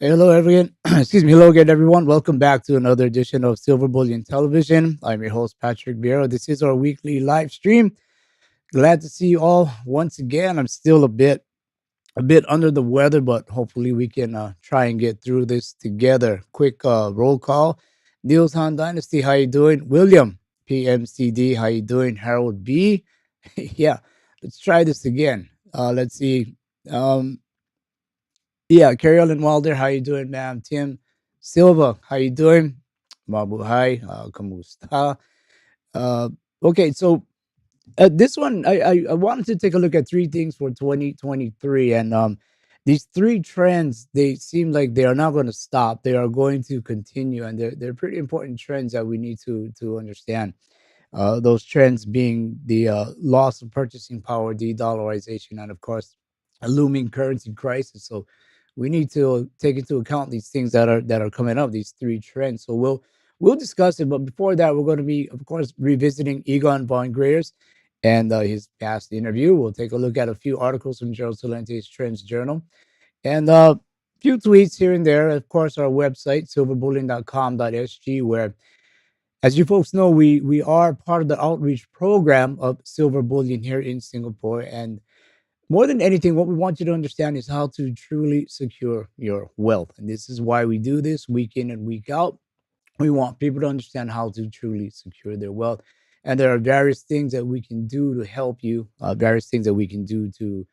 Hello, everyone. Excuse me. Hello again, everyone. Welcome back to another edition of Silver Bullion Television. I'm your host, Patrick Vieira. This is our weekly live stream. Glad to see you all once again. I'm still a bit under the weather, but hopefully we can try and get through this together. Quick roll call. Niels Han Dynasty, how you doing? William PMCD, how you doing? Harold B, yeah. Let's try this again. Let's see. Um, yeah, Carrie Ellen Wilder, how you doing, ma'am? Tim Silva, how you doing? Mabuhay, kamusta? Uh, okay, so this one, I wanted to take a look at three things for 2023, and these three trends, they seem like they are not going to stop. They are going to continue, and they're pretty important trends that we need to understand. Those trends being the loss of purchasing power, de-dollarization, and of course, a looming currency crisis. So we need to take into account these things that are coming up. These three trends. So we'll discuss it. But before that, we're going to be, of course, revisiting Egon Von Greers and his past interview. We'll take a look at a few articles from Gerald Salente's Trends Journal and a few tweets here and there. Of course, our website silverbullion.com.sg, where, as you folks know, we are part of the outreach program of Silver Bullion here in Singapore. And more than anything, what we want you to understand is how to truly secure your wealth. And this is why we do this week in and week out. We want people to understand how to truly secure their wealth. And there are various things that we can do to help you, various things that we can do to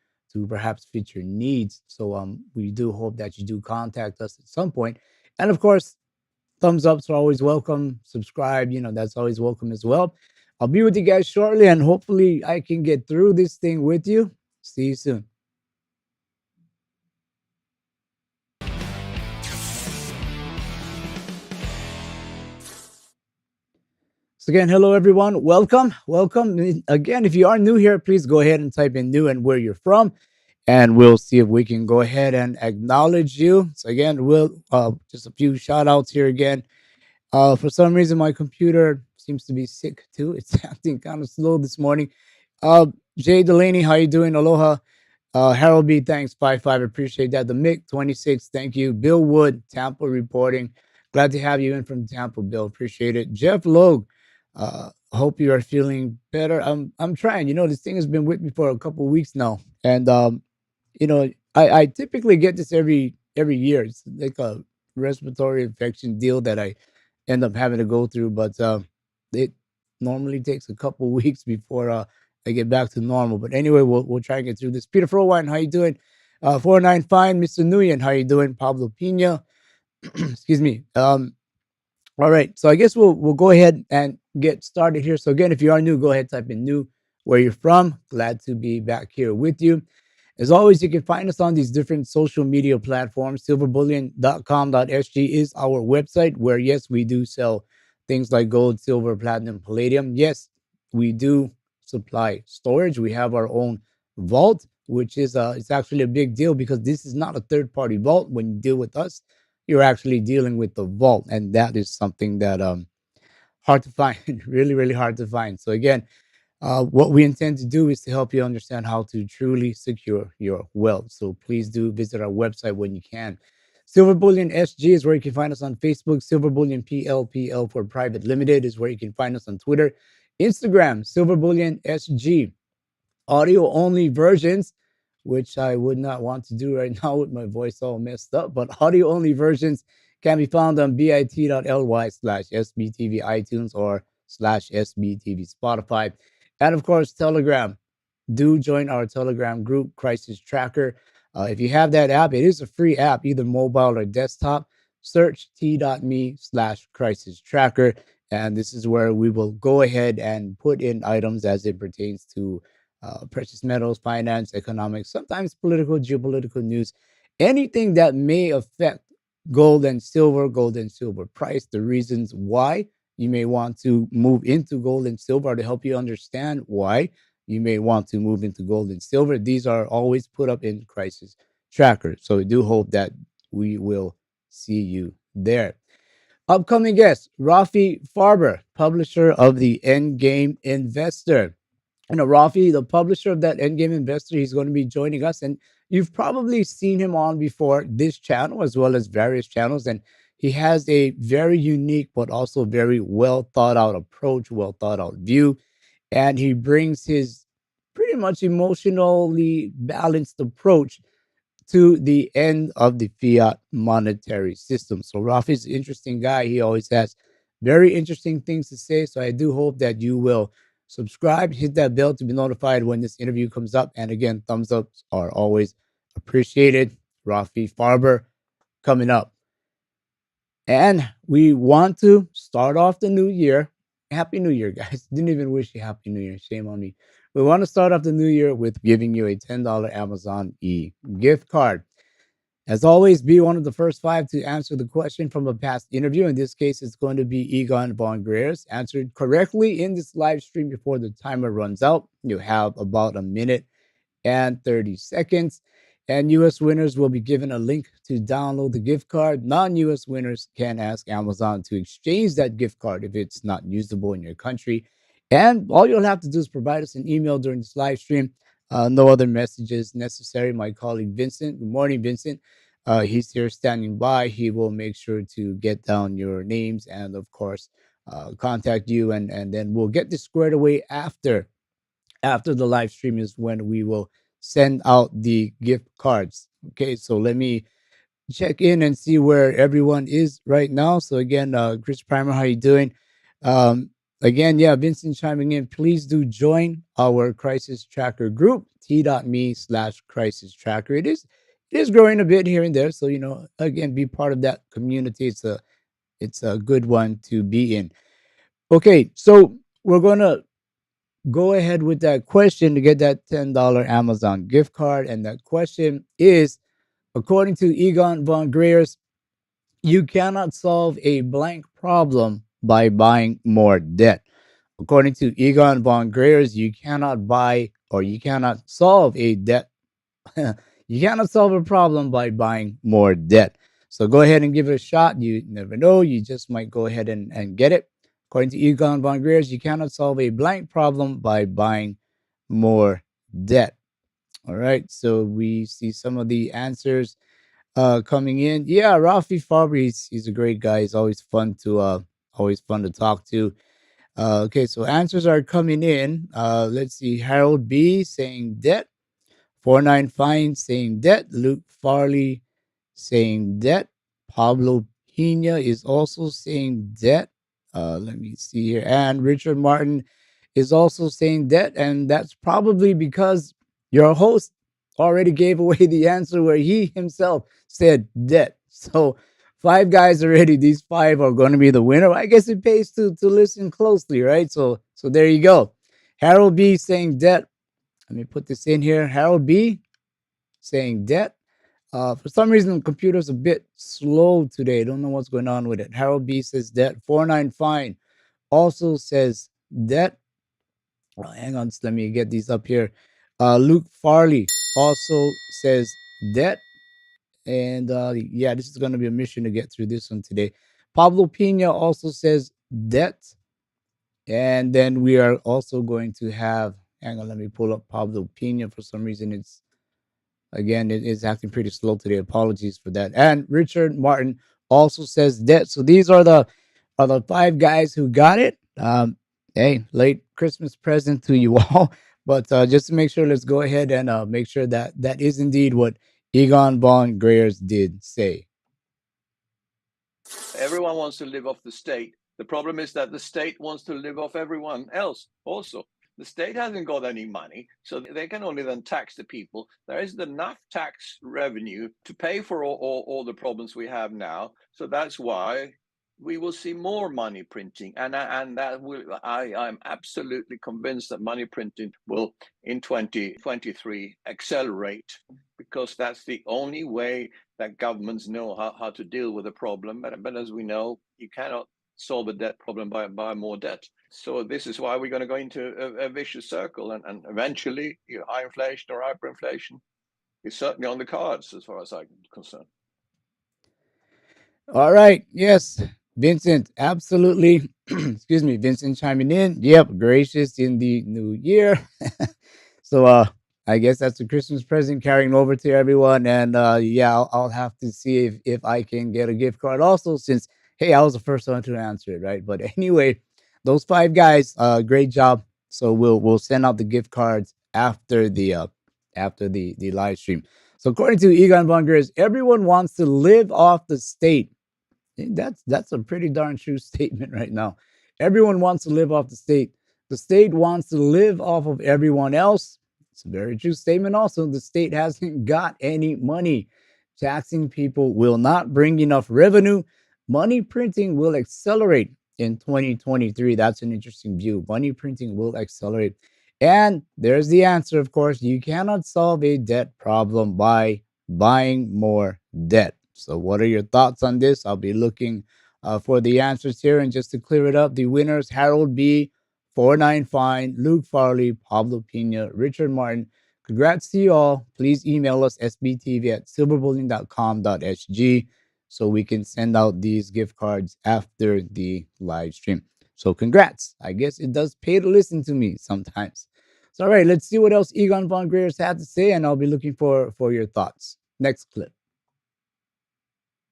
perhaps fit your needs. So we do hope that you do contact us at some point. And of course, thumbs ups are always welcome. Subscribe, that's always welcome as well. I'll be with you guys shortly, and hopefully I can get through this thing with you. See you soon. So again, hello everyone. Welcome. Again, if you are new here, please go ahead and type in new and where you're from, and we'll see if we can go ahead and acknowledge you. So again, we'll just a few shout outs here again. For some reason, my computer seems to be sick too. It's acting kind of slow this morning. Uh, Jay Delaney, how you doing? Aloha. Harold B, thanks. 5-5, appreciate that. The Mick 26, thank you. Bill Wood, Tampa reporting. Glad to have you in from Tampa, Bill. Appreciate it. Jeff Logue, hope you are feeling better. I'm trying. This thing has been with me for a couple weeks now, and I typically get this every year. It's like a respiratory infection deal that I end up having to go through, but it normally takes a couple weeks before I get back to normal. But anyway, we'll try and get through this. Peter Frowine, how you doing? 49 fine, Mr. Nguyen, how you doing? Pablo Pina, excuse me. All right, so I guess we'll go ahead and get started here. So again, if you are new, go ahead, type in new, where you're from. Glad to be back here with you. As always, you can find us on these different social media platforms. Silverbullion.com.sg is our website where, yes, we do sell things like gold, silver, platinum, palladium. Yes, we do supply storage. We have our own vault, which is it's actually a big deal because this is not a third party vault. When you deal with us, you're actually dealing with the vault, and that is something that hard to find, really, really hard to find. So again, what we intend to do is to help you understand how to truly secure your wealth. So please do visit our website when you can. Silver Bullion SG is where you can find us on Facebook. Silver Bullion PL for Private Limited is where you can find us on Twitter. Instagram, Silver Bullion SG. Audio only versions, which I would not want to do right now with my voice all messed up, but audio only versions can be found on bit.ly/SBTV iTunes or /SBTV Spotify. And of course, Telegram. Do join our Telegram group, Crisis Tracker. If you have that app, it is a free app, either mobile or desktop. Search t.me/crisis tracker. And this is where we will go ahead and put in items as it pertains to precious metals, finance, economics, sometimes political, geopolitical news, anything that may affect gold and silver price, the reasons why you may want to move into gold and silver, to help you understand why you may want to move into gold and silver. These are always put up in crisis tracker. So we do hope that we will see you there. Upcoming guest, Rafi Farber, publisher of the Endgame Investor. Rafi, the publisher of that Endgame Investor, he's going to be joining us. And you've probably seen him on before this channel as well as various channels. And he has a very unique, but also very well thought out approach, well thought out view. And he brings his pretty much emotionally balanced approach to the end of the fiat monetary system. So Rafi's an interesting guy. He always has very interesting things to say. So I do hope that you will subscribe, hit that bell to be notified when this interview comes up. And again, thumbs ups are always appreciated. Rafi Farber coming up. And we want to start off the new year. Happy New Year, guys. Didn't even wish you Happy New Year. Shame on me. We want to start off the new year with giving you a $10 Amazon gift card. As always, be one of the first five to answer the question from a past interview. In this case, it's going to be Egon Von Greers. Answered correctly in this live stream before the timer runs out. You have about a minute and 30 seconds. And US winners will be given a link to download the gift card. Non US winners can ask Amazon to exchange that gift card if it's not usable in your country. And all you'll have to do is provide us an email during this live stream. No other messages necessary. My colleague Vincent, good morning, Vincent. He's here standing by. He will make sure to get down your names and, of course, contact you. And then we'll get this squared away after the live stream is when we will send out the gift cards. Okay, so let me check in and see where everyone is right now. So again, Chris Primer, how you doing? Um, Again, yeah, Vincent chiming in. Please do join our crisis tracker group, t.me/crisis tracker. It is growing a bit here and there. So, again, be part of that community. It's a good one to be in. Okay, so we're gonna go ahead with that question to get that $10 Amazon gift card. And that question is, according to Egon Von Greers, you cannot solve a blank problem by buying more debt. According to Egon Von Greers, you cannot buy or you cannot solve a debt. You cannot solve a problem by buying more debt. So go ahead and give it a shot. You never know. You just might go ahead and get it. According to Egon Von Greers, you cannot solve a blank problem by buying more debt. All right. So we see some of the answers coming in. Yeah, Rafi Fabri, he's a great guy. He's always fun to talk to. Okay, so answers are coming in. Let's see. Harold B saying debt. 49 Fine saying debt. Luke Farley saying debt. Pablo Pina is also saying debt. Let me see here. And Richard Martin is also saying debt. And that's probably because your host already gave away the answer where he himself said debt. So five guys already. These five are going to be the winner. I guess it pays to listen closely, right? So there you go. Harold B saying debt. Let me put this in here. Harold B saying debt. For some reason, the computer's a bit slow today. Don't know what's going on with it. Harold B says debt. 49 Fine also says debt. Hang on, let me get these up here. Luke Farley also says debt. And yeah, this is going to be a mission to get through this one today. Pablo Pina also says debt. And then we are also going to have, hang on, let me pull up Pablo Pina. For some reason, it is acting pretty slow today. Apologies for that. And Richard Martin also says debt. So these are the five guys who got it. Hey, late Christmas present to you all. But just to make sure, let's go ahead and make sure that that is indeed what Egon Von Greers did say. Everyone wants to live off the state. The problem is that the state wants to live off everyone else also. The state hasn't got any money, so they can only then tax the people. There isn't enough tax revenue to pay for all the problems we have now. So that's why we will see more money printing, and that will. I'm absolutely convinced that money printing will in 2023 accelerate, because that's the only way that governments know how to deal with a problem. But as we know, you cannot solve a debt problem by more debt. So this is why we're going to go into a vicious circle, and eventually high inflation or hyperinflation is certainly on the cards as far as I'm concerned. All right. Yes, Vincent, absolutely. Excuse me, Vincent chiming in. Yep, gracious in the new year. So I guess that's a Christmas present carrying over to everyone. And yeah, I'll have to see if I can get a gift card also, since hey, I was the first one to answer it, right? But anyway, those five guys, great job. So we'll send out the gift cards after the live stream. So according to Egon Von Greers, everyone wants to live off the state. That's a pretty darn true statement right now. Everyone wants to live off the state. The state wants to live off of everyone else. It's a very true statement also. The state hasn't got any money. Taxing people will not bring enough revenue. Money printing will accelerate in 2023. That's an interesting view. Money printing will accelerate. And there's the answer, of course. You cannot solve a debt problem by buying more debt. So, what are your thoughts on this? I'll be looking for the answers here. And just to clear it up, the winners Harold B, 49 Fine, Luke Farley, Pablo Pina, Richard Martin. Congrats to you all. Please email us sbtv@silverbullion.com.sg so we can send out these gift cards after the live stream. So, congrats. I guess it does pay to listen to me sometimes. So, all right, let's see what else Egon Von Greers had to say, and I'll be looking for your thoughts. Next clip.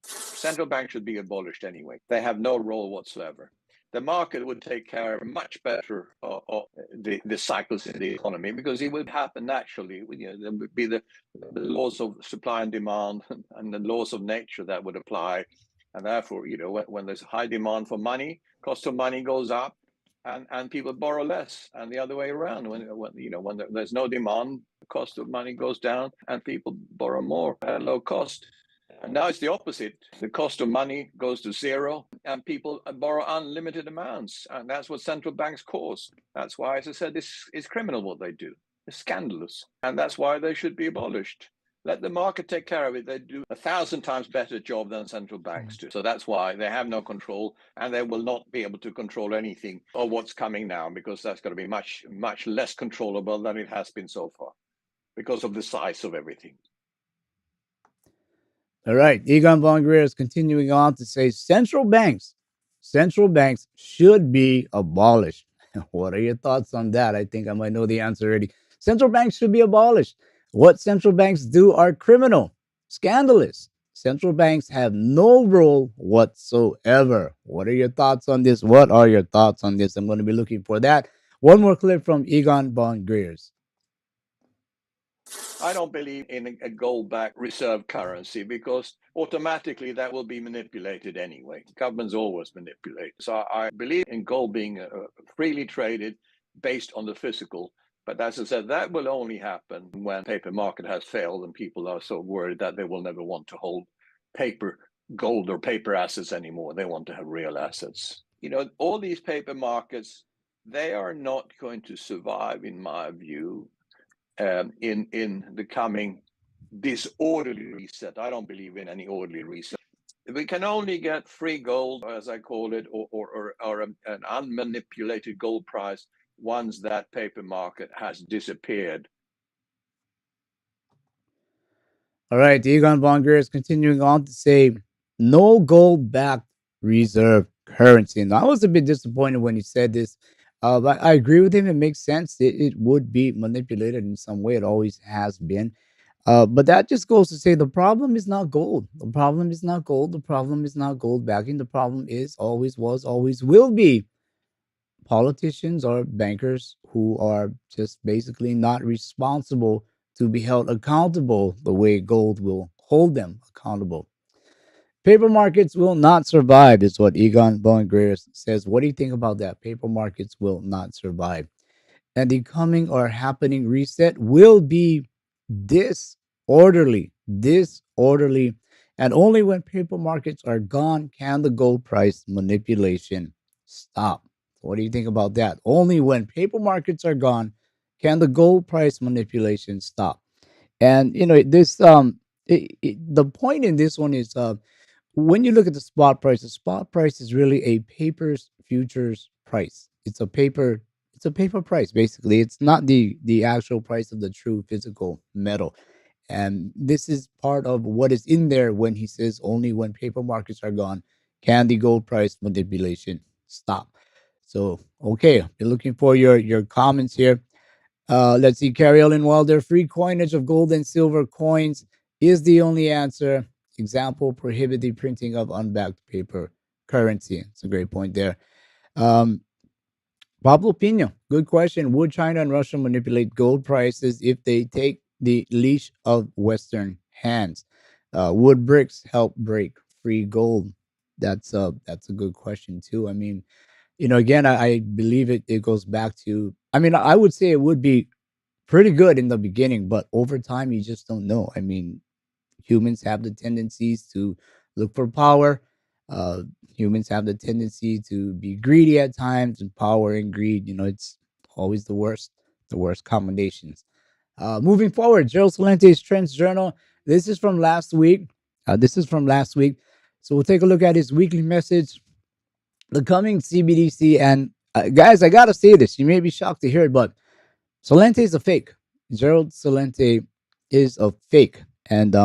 Central banks should be abolished anyway. They have no role whatsoever. The market would take care of much better of the cycles in the economy, because it would happen naturally. There would be the laws of supply and demand and the laws of nature that would apply. And therefore, when there's high demand for money, cost of money goes up, and people borrow less, and the other way around. When there's no demand, the cost of money goes down, and people borrow more at low cost. And now it's the opposite. The cost of money goes to zero, and people borrow unlimited amounts. And that's what central banks cause. That's why, as I said, this is criminal what they do. It's scandalous. And that's why they should be abolished. Let the market take care of it. They do 1,000 times better job than central banks do. So that's why they have no control, and they will not be able to control anything of what's coming now, because that's going to be much, much less controllable than it has been so far because of the size of everything. All right. Egon Von Greers continuing on to say central banks should be abolished. What are your thoughts on that? I think I might know the answer already. Central banks should be abolished. What central banks do are criminal, scandalous. Central banks have no role whatsoever. What are your thoughts on this? What are your thoughts on this? I'm going to be looking for that. One more clip from Egon Von Greers. I don't believe in a gold-backed reserve currency, because automatically that will be manipulated anyway. Governments always manipulate. So I believe in gold being freely traded based on the physical. But as I said, that will only happen when paper market has failed and people are so worried that they will never want to hold paper gold or paper assets anymore. They want to have real assets. All these paper markets, they are not going to survive, in my view, in the coming disorderly reset. I don't believe in any orderly reset. We can only get free gold, as I call it, or an unmanipulated gold price once that paper market has disappeared. All right, Egon Von Greers continuing on to say no gold backed reserve currency. And I was a bit disappointed when he said this, but I agree with him. It makes sense. It would be manipulated in some way. It always has been. But that just goes to say the problem is not gold. The problem is not gold. The problem is not gold backing. The problem is, always was, always will be, politicians or bankers who are just basically not responsible to be held accountable the way gold will hold them accountable. Paper markets will not survive, is what Egon Von Greers says. What do you think about that? Paper markets will not survive. And the coming or happening reset will be disorderly. And only when paper markets are gone can the gold price manipulation stop. What do you think about that? Only when paper markets are gone can the gold price manipulation stop. And this the point in this one is when you look at the spot price is really a paper's futures price. It's a paper price basically. It's not the actual price of the true physical metal. And this is part of what is in there when he says only when paper markets are gone can the gold price manipulation stop. So okay, be looking for your comments here. Let's see, Carrie Ellen Wilder. Free coinage of gold and silver coins is the only answer. Example: prohibit the printing of unbacked paper currency. It's a great point there. Um, Pablo Pino, good question. Would China and Russia manipulate gold prices if they take the leash of Western hands? Would BRICS help break free gold? That's a good question too. I mean, again, I believe it goes back to. I mean, I would say it would be pretty good in the beginning, but over time, you just don't know. I mean, humans have the tendencies to look for power. Uh, Humans have the tendency to be greedy at times, and power and greed, it's always the worst combinations. Moving forward, Gerald Salente's Trends Journal. This is from last week. So we'll take a look at his weekly message, the coming CBDC. And guys, I gotta say this. You may be shocked to hear it, but Solente is a fake. Gerald Solente is a fake, and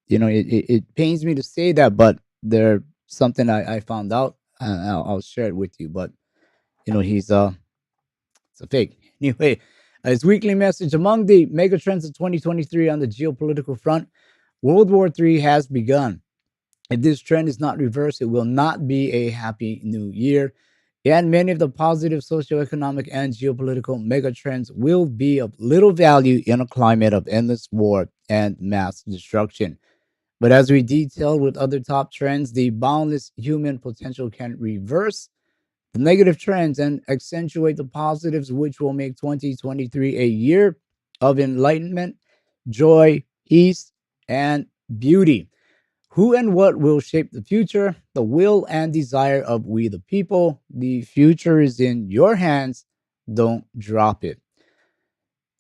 it pains me to say that, but there's something I found out. I'll share it with you. But he's it's a fake. Anyway, his weekly message: among the mega trends of 2023 on the geopolitical front, World War III has begun. If this trend is not reversed, it will not be a happy new year. And many of the positive socioeconomic and geopolitical megatrends will be of little value in a climate of endless war and mass destruction. But as we detailed with other top trends, the boundless human potential can reverse the negative trends and accentuate the positives, which will make 2023 a year of enlightenment, joy, peace, and beauty. Who and what will shape the future? The will and desire of we the people. The future is in your hands. Don't drop it.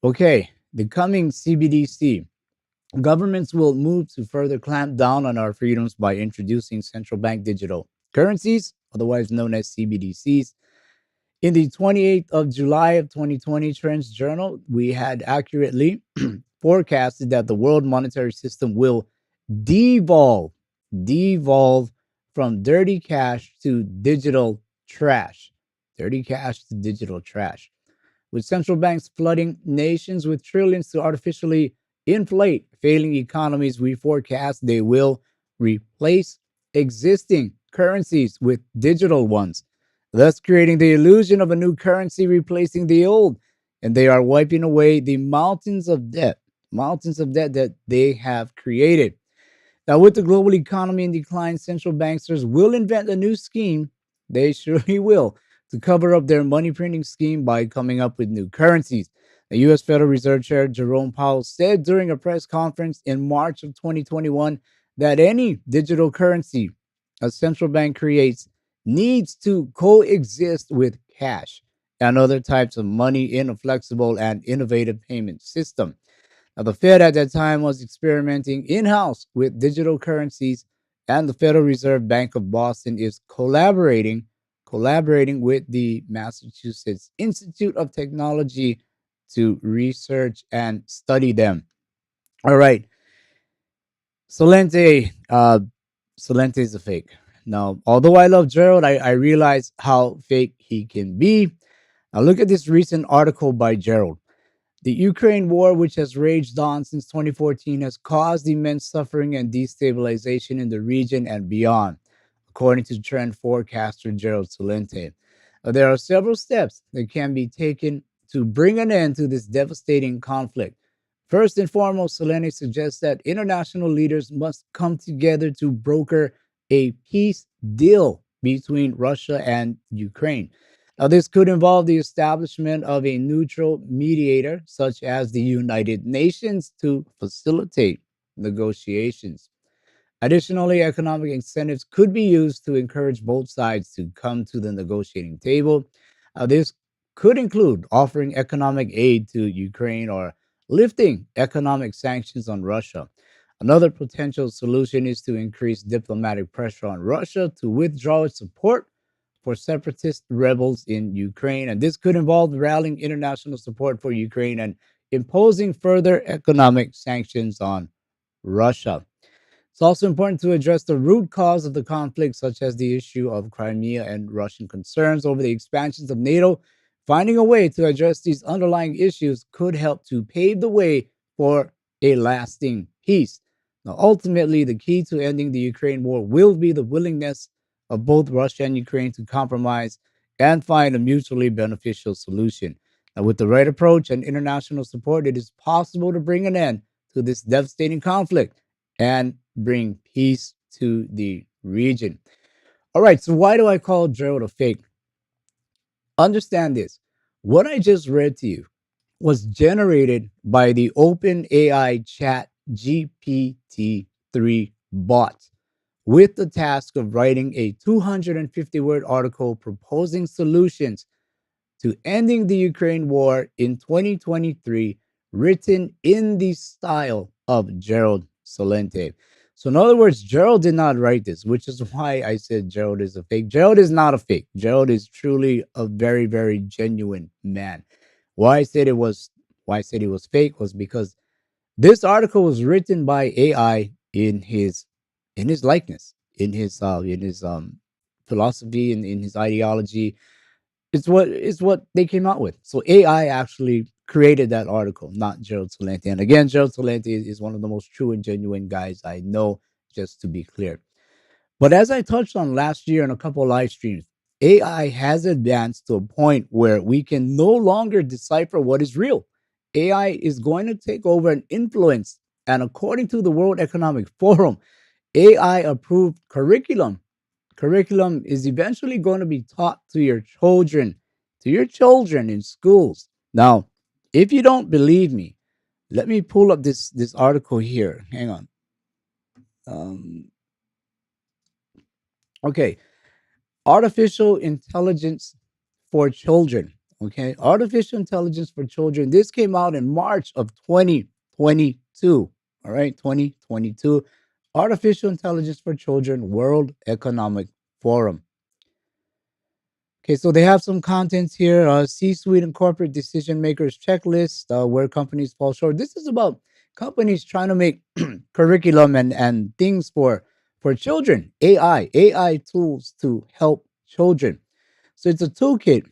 Okay, the coming CBDC. Governments will move to further clamp down on our freedoms by introducing central bank digital currencies, otherwise known as CBDCs. In the 28th of July of 2020 Trends Journal, we had accurately forecasted that the world monetary system will devolve, devolve from dirty cash to digital trash. Dirty cash to digital trash. With central banks flooding nations with trillions to artificially inflate failing economies, we forecast they will replace existing currencies with digital ones, thus creating the illusion of a new currency replacing the old. And they are wiping away the mountains of debt that they have created. Now, with the global economy in decline, central banksters will invent a new scheme. They surely will, to cover up their money printing scheme by coming up with new currencies. The U.S. Federal Reserve Chair Jerome Powell said during a press conference in March of 2021 that any digital currency a central bank creates needs to coexist with cash and other types of money in a flexible and innovative payment system. Now, the Fed at that time was experimenting in house with digital currencies, and the Federal Reserve Bank of Boston is collaborating with the Massachusetts Institute of Technology to research and study them. All right, Solente, Solente is a fake. Now, although I love Gerald, I realize how fake he can be. Now, look at this recent article by Gerald. The Ukraine war, which has raged on since 2014, has caused immense suffering and destabilization in the region and beyond, according to trend forecaster Gerald Salente. There are several steps that can be taken to bring an end to this devastating conflict. First and foremost, Salente suggests that international leaders must come together to broker a peace deal between Russia and Ukraine. Now, this could involve the establishment of a neutral mediator, such as the United Nations, to facilitate negotiations. Additionally, economic incentives could be used to encourage both sides to come to the negotiating table. This could include offering economic aid to Ukraine or lifting economic sanctions on Russia. Another potential solution is to increase diplomatic pressure on Russia to withdraw its support for separatist rebels in Ukraine. And this could involve rallying international support for Ukraine and imposing further economic sanctions on Russia. It's also important to address the root cause of the conflict, such as the issue of Crimea and Russian concerns over the expansions of NATO. Finding a way to address these underlying issues could help to pave the way for a lasting peace. Now, ultimately, the key to ending the Ukraine war will be the willingness of both Russia and Ukraine to compromise and find a mutually beneficial solution. Now, with the right approach and international support, it is possible to bring an end to this devastating conflict and bring peace to the region. All right, so why do I call Gerald a fake? Understand this. What I just read to you was generated by the OpenAI Chat GPT-3 bot with the task of writing a 250-word article proposing solutions to ending the Ukraine war in 2023, written in the style of Gerald Salente. So, in other words, Gerald did not write this, which is why I said Gerald is a fake. Gerald is not a fake. Gerald is truly a very, very genuine man. Why I said it was why I said he was fake was because this article was written by AI in his likeness, in his philosophy, in his ideology. It's what they came out with. So AI actually created that article, not Gerald Salente. And again, Gerald Salente is one of the most true and genuine guys I know, just to be clear. But as I touched on last year in a couple of live streams, AI has advanced to a point where we can no longer decipher what is real. AI is going to take over and influence. And according to the World Economic Forum, AI approved curriculum is eventually going to be taught to your children in schools. Now, if you don't believe me, let me pull up this article here. Hang on. Um, okay, artificial intelligence for children. Okay, artificial intelligence for children. This came out in March of 2022. All right, 2022. Artificial intelligence for children, World Economic Forum. Okay, so they have some contents here. C-suite and corporate decision makers checklist, where companies fall short. This is about companies trying to make curriculum and things for children. AI tools to help children. So it's a toolkit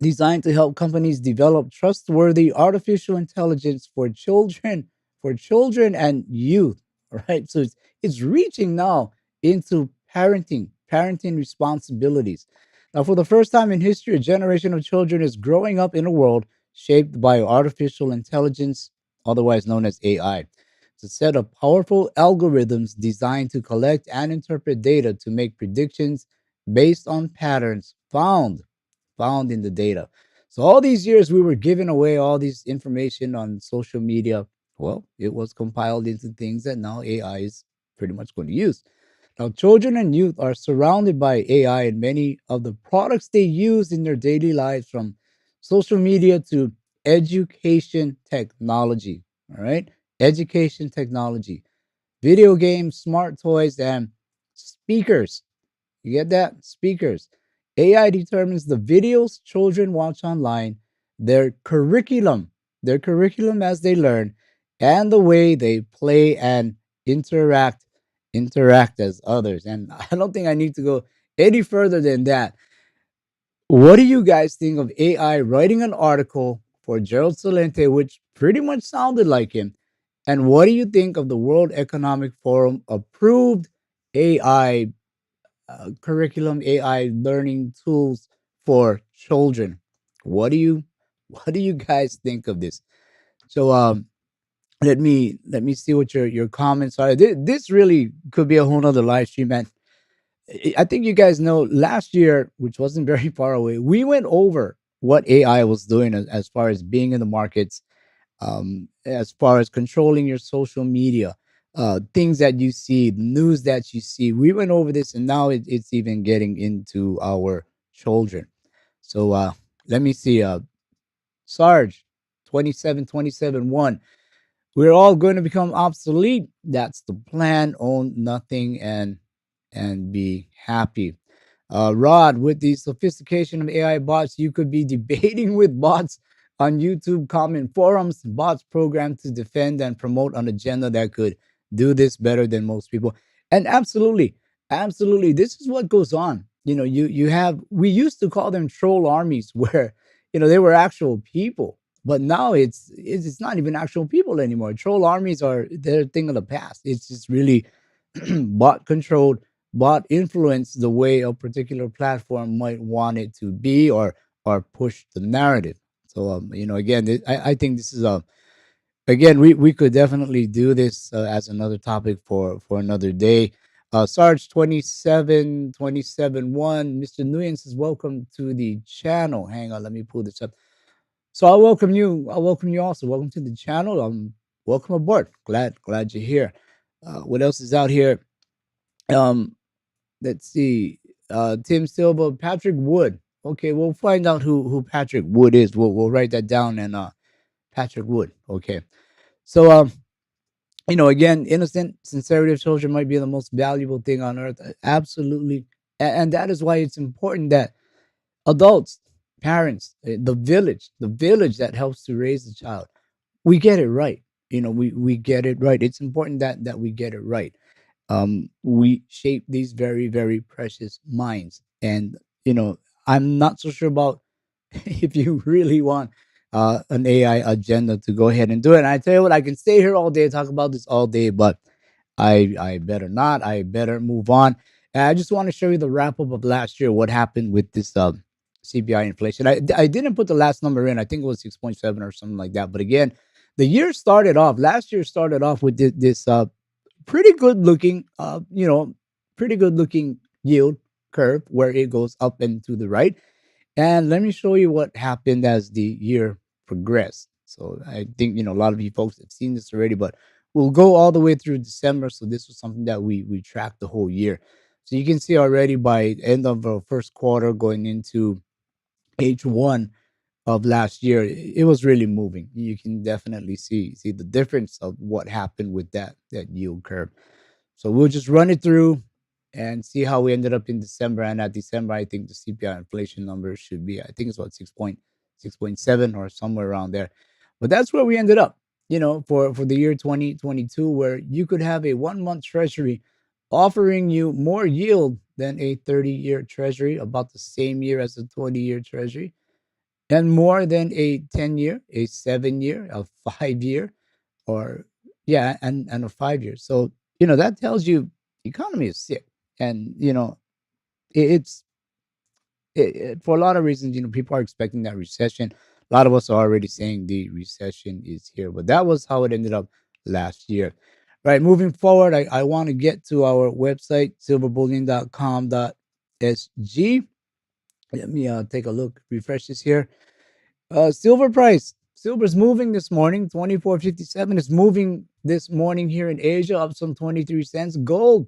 designed to help companies develop trustworthy artificial intelligence for children and youth. All right, so it's reaching now into parenting responsibilities. Now, for the first time in history, a generation of children is growing up in a world shaped by artificial intelligence, otherwise known as AI. It's a set of powerful algorithms designed to collect and interpret data to make predictions based on patterns found in the data. So all these years we were giving away all this information on social media. Well, it was compiled into things that now AI is pretty much going to use. Now, children and youth are surrounded by AI and many of the products they use in their daily lives, from social media to education technology. All right, education technology, video games, smart toys, and speakers. You get that? Speakers. AI determines the videos children watch online, their curriculum, as they learn, and the way they play and interact interact as others. And I don't think I need to go any further than that. What do you guys think of AI writing an article for Gerald Salente, which pretty much sounded like him? And what do you think of the World Economic Forum approved AI curriculum, AI learning tools for children? What do you what do you guys think of this? So let me see what your comments are. This really could be a whole nother live stream, man. I think you guys know last year, which wasn't very far away, we went over what AI was doing as far as being in the markets, as far as controlling your social media, things that you see, news that you see. We went over this, and now it's even getting into our children. So let me see. Sarge, 27271. We're all going to become obsolete. That's the plan. Own nothing and be happy. Rod, with the sophistication of AI bots, you could be debating with bots on YouTube comment forums, bots programmed to defend and promote an agenda that could do this better than most people. And absolutely, absolutely, this is what goes on. You have we used to call them troll armies, where they were actual people, but now it's not even actual people anymore. Troll armies they're a thing of the past. It's just really bot controlled, bot influenced the way a particular platform might want it to be, or push the narrative. So again, I think this is a again, we could definitely do this as another topic for another day. Sarge 27271, Mr. Nguyen says, welcome to the channel. Hang on, let me pull this up. So I welcome you. I welcome you also. Welcome to the channel. Welcome aboard. Glad you're here. What else is out here? Um, let's see. Tim Silva, Patrick Wood. Okay, we'll find out who Patrick Wood is. We'll write that down. And Patrick Wood. Okay. So again, innocent sincerity of children might be the most valuable thing on earth. Absolutely. And that is why it's important that adults, parents, the village that helps to raise the child, we get it right. We get it right. It's important that we get it right. We shape these very, very precious minds. And I'm not so sure about if you really want an AI agenda to go ahead and do it. And I tell you what, I can stay here all day, talk about this all day, but I better not. I better move on. And I just want to show you the wrap up of last year. What happened with this CPI inflation? I didn't put the last number in. I think it was 6.7 or something like that. But again, the year started off. Last year started off with this pretty good looking, pretty good looking yield curve where it goes up and to the right. And let me show you what happened as the year progressed. So I think a lot of you folks have seen this already, but we'll go all the way through December. So this was something that we tracked the whole year. So you can see already by end of our first quarter going into H1 of last year, it was really moving. You can definitely see the difference of what happened with that yield curve. So we'll just run it through and see how we ended up in December. And at December, I think the CPI inflation number should be, I think it's what 6.7 or somewhere around there. But that's where we ended up, for the year 2022, where you could have a 1 month treasury offering you more yield than a 30-year treasury, about the same year as a 20-year treasury, and more than a 10-year, a 7-year, a 5-year, or yeah, and a 5 year. So that tells you the economy is sick. And it's for a lot of reasons. People are expecting that recession. A lot of us are already saying the recession is here, but that was how it ended up last year. Right, moving forward, I want to get to our website, silverbullion.com.sg. Let me take a look, refresh this here. Silver price. Silver's moving this morning. 24.57 is moving this morning here in Asia, up some 23 cents. Gold.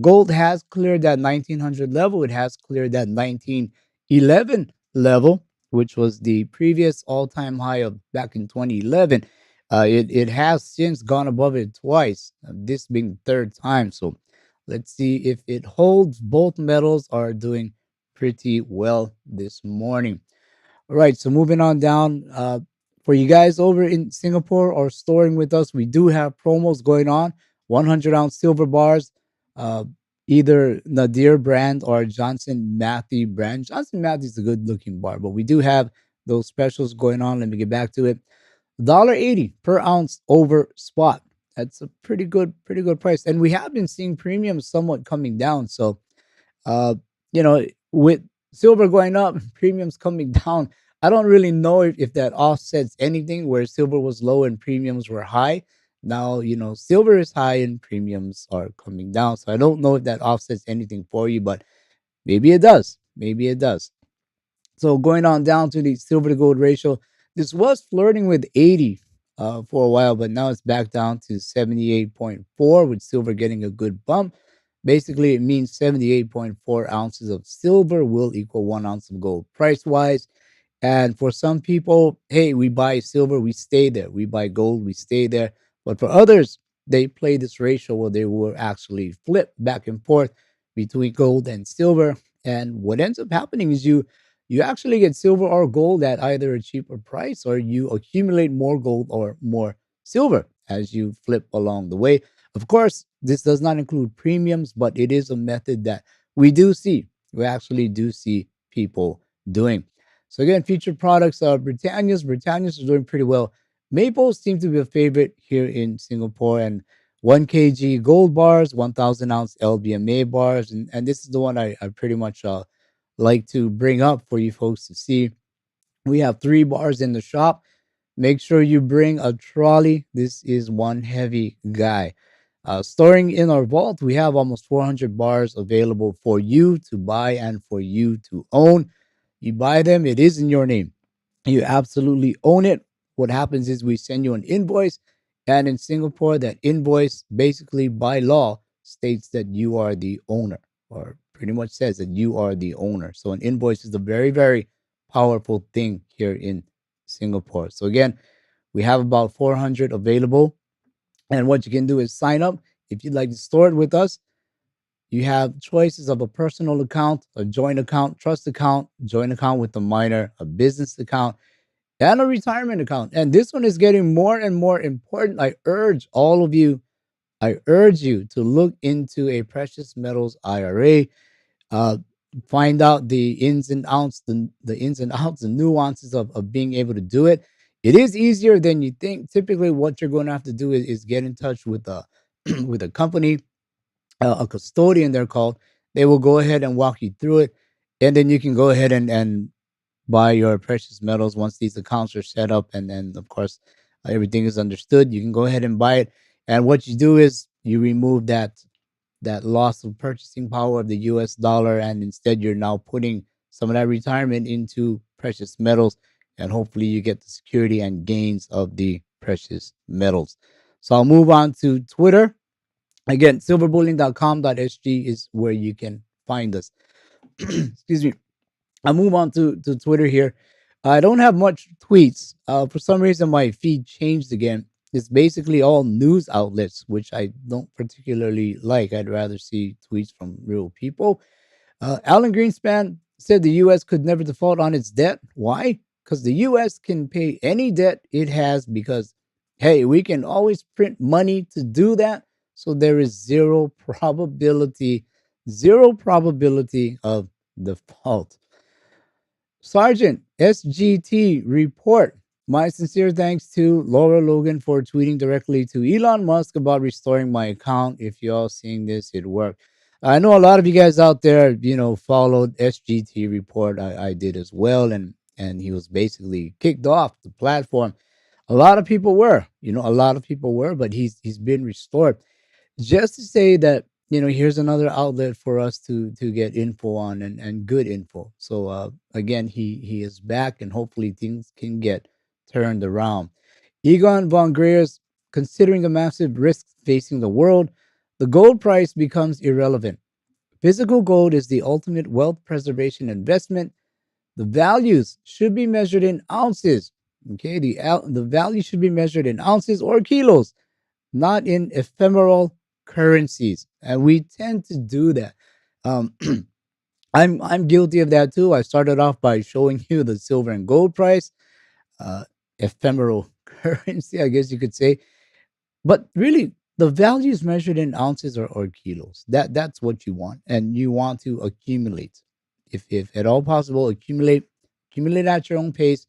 Gold has cleared that 1900 level. It has cleared that 1911 level, which was the previous all-time high of back in 2011. It has since gone above it twice, this being the third time. So let's see if it holds. Both metals are doing pretty well this morning. All right, so moving on down. For you guys over in Singapore or storing with us, we do have promos going on. 100-ounce silver bars, uh, either Nadir brand or Johnson Matthey brand. Johnson Matthey is a good looking bar, but we do have those specials going on. Let me get back to it. $1.80 per ounce over spot. That's a pretty good price. And we have been seeing premiums somewhat coming down. So uh, with silver going up, premiums coming down, I don't really know if that offsets anything where silver was low and premiums were high. Now, silver is high and premiums are coming down. So I don't know if that offsets anything for you, but maybe it does. Maybe it does. So going on down to the silver to gold ratio, this was flirting with 80 for a while, but now it's back down to 78.4 with silver getting a good bump. Basically, it means 78.4 ounces of silver will equal 1 ounce of gold. Price wise, and for some people, hey, we buy silver, we stay there. We buy gold, we stay there. But for others, they play this ratio where they will actually flip back and forth between gold and silver. And what ends up happening is you actually get silver or gold at either a cheaper price, or you accumulate more gold or more silver as you flip along the way. Of course, this does not include premiums, but it is a method that we do see. We actually do see people doing. So again, featured products are Britannia's. Britannia's are doing pretty well. Maples seem to be a favorite here in Singapore, and 1 kg gold bars, 1,000 ounce LBMA bars, and this is the one I pretty much like to bring up for you folks to see. We have 3 bars in the shop. Make sure you bring a trolley. This is one heavy guy. Storing in our vault, we have almost 400 bars available for you to buy and for you to own. You buy them, it is in your name. You absolutely own it. What happens is we send you an invoice, and in Singapore, that invoice basically by law states that you are the owner, or pretty much says that you are the owner. So an invoice is a very, very powerful thing here in Singapore. So again, we have about 400 available. And what you can do is sign up. If you'd like to store it with us, you have choices of a personal account, a joint account, trust account, joint account with a minor, a business account, and a retirement account. And this one is getting more and more important. I urge you to look into a precious metals IRA. Uh, find out the ins and outs, the ins and outs, the nuances of being able to do it. It is easier than you think. Typically, what you're going to have to do is get in touch with a with a company, a custodian. They're called. They will go ahead and walk you through it, and then you can go ahead and buy your precious metals once these accounts are set up, and then of course everything is understood. You can go ahead and buy it, and what you do is you remove that loss of purchasing power of the US dollar, and instead you're now putting some of that retirement into precious metals, and hopefully you get the security and gains of the precious metals. So I'll move on to Twitter. Again, silverbullion.com.sg is where you can find us. Excuse me. I'll move on to Twitter here. I don't have much tweets. For some reason, my feed changed again. It's basically all news outlets, which I don't particularly like. I'd rather see tweets from real people. Alan Greenspan said the U.S. could never default on its debt. Why? Because the U.S. can pay any debt it has because, hey, we can always print money to do that. So there is zero probability of default. Sergeant SGT report. My sincere thanks to Laura Logan for tweeting directly to Elon Musk about restoring my account. If y'all seeing this, it worked. I know a lot of you guys out there, followed SGT report. I did as well, and he was basically kicked off the platform. A lot of people were, but he's been restored. Just to say that, here's another outlet for us to get info on, and good info. So again, he is back, and hopefully things can get turned around. Egon Von Greers, considering the massive risks facing the world, the gold price becomes irrelevant. Physical gold is the ultimate wealth preservation investment. The values should be measured in ounces. Okay, the value should be measured in ounces or kilos, not in ephemeral currencies. And we tend to do that. Um, I'm guilty of that too. I started off by showing you the silver and gold price, uh, ephemeral currency, I guess you could say. But really, the value is measured in ounces or kilos. That's what you want, and you want to accumulate, if at all possible, accumulate at your own pace.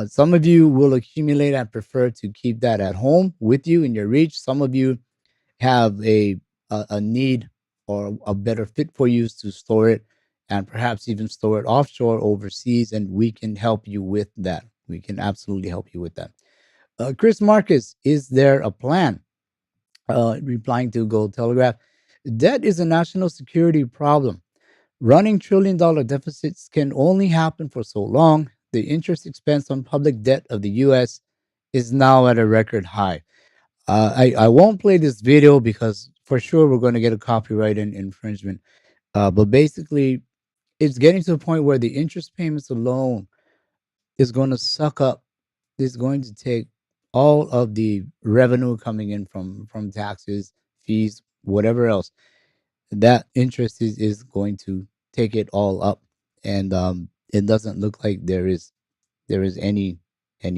Some of you will accumulate and prefer to keep that at home with you in your reach. Some of you have a need or a better fit for you to store it, and perhaps even store it offshore overseas, and we can help you with that. We can absolutely help you with that. Chris Marcus, is there a plan? Replying to Gold Telegraph, debt is a national security problem. Running trillion-dollar deficits can only happen for so long. The interest expense on public debt of the US is now at a record high. I won't play this video because for sure we're going to get a copyright infringement. But basically, it's getting to a point where the interest payments alone is going to suck up, is going to take all of the revenue coming in from taxes, fees, whatever else. That interest is going to take it all up, and it doesn't look like there is any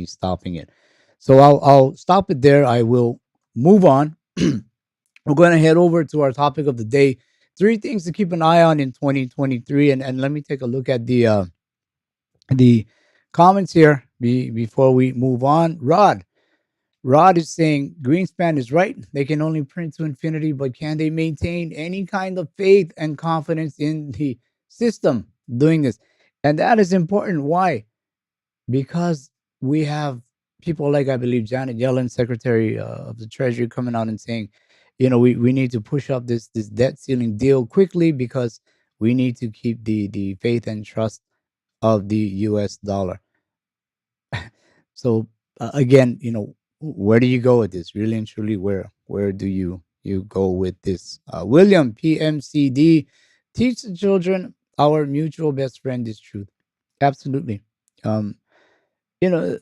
stopping it. So I'll stop it there. I will move on. we're going to head over to our topic of the day. Three things to keep an eye on in 2023. And let me take a look at the comments here before we move on. Rod is saying Greenspan is right. They can only print to infinity, but can they maintain any kind of faith and confidence in the system doing this? And that is important. Why? Because we have people like, I believe, Janet Yellen, Secretary of the Treasury, coming out and saying, we need to push up this debt ceiling deal quickly because we need to keep the faith and trust of the U.S. dollar. So again, where do you go with this? Really and truly, where do you go with this? William PMCD, teach the children our mutual best friend is truth. Absolutely. Um, you know,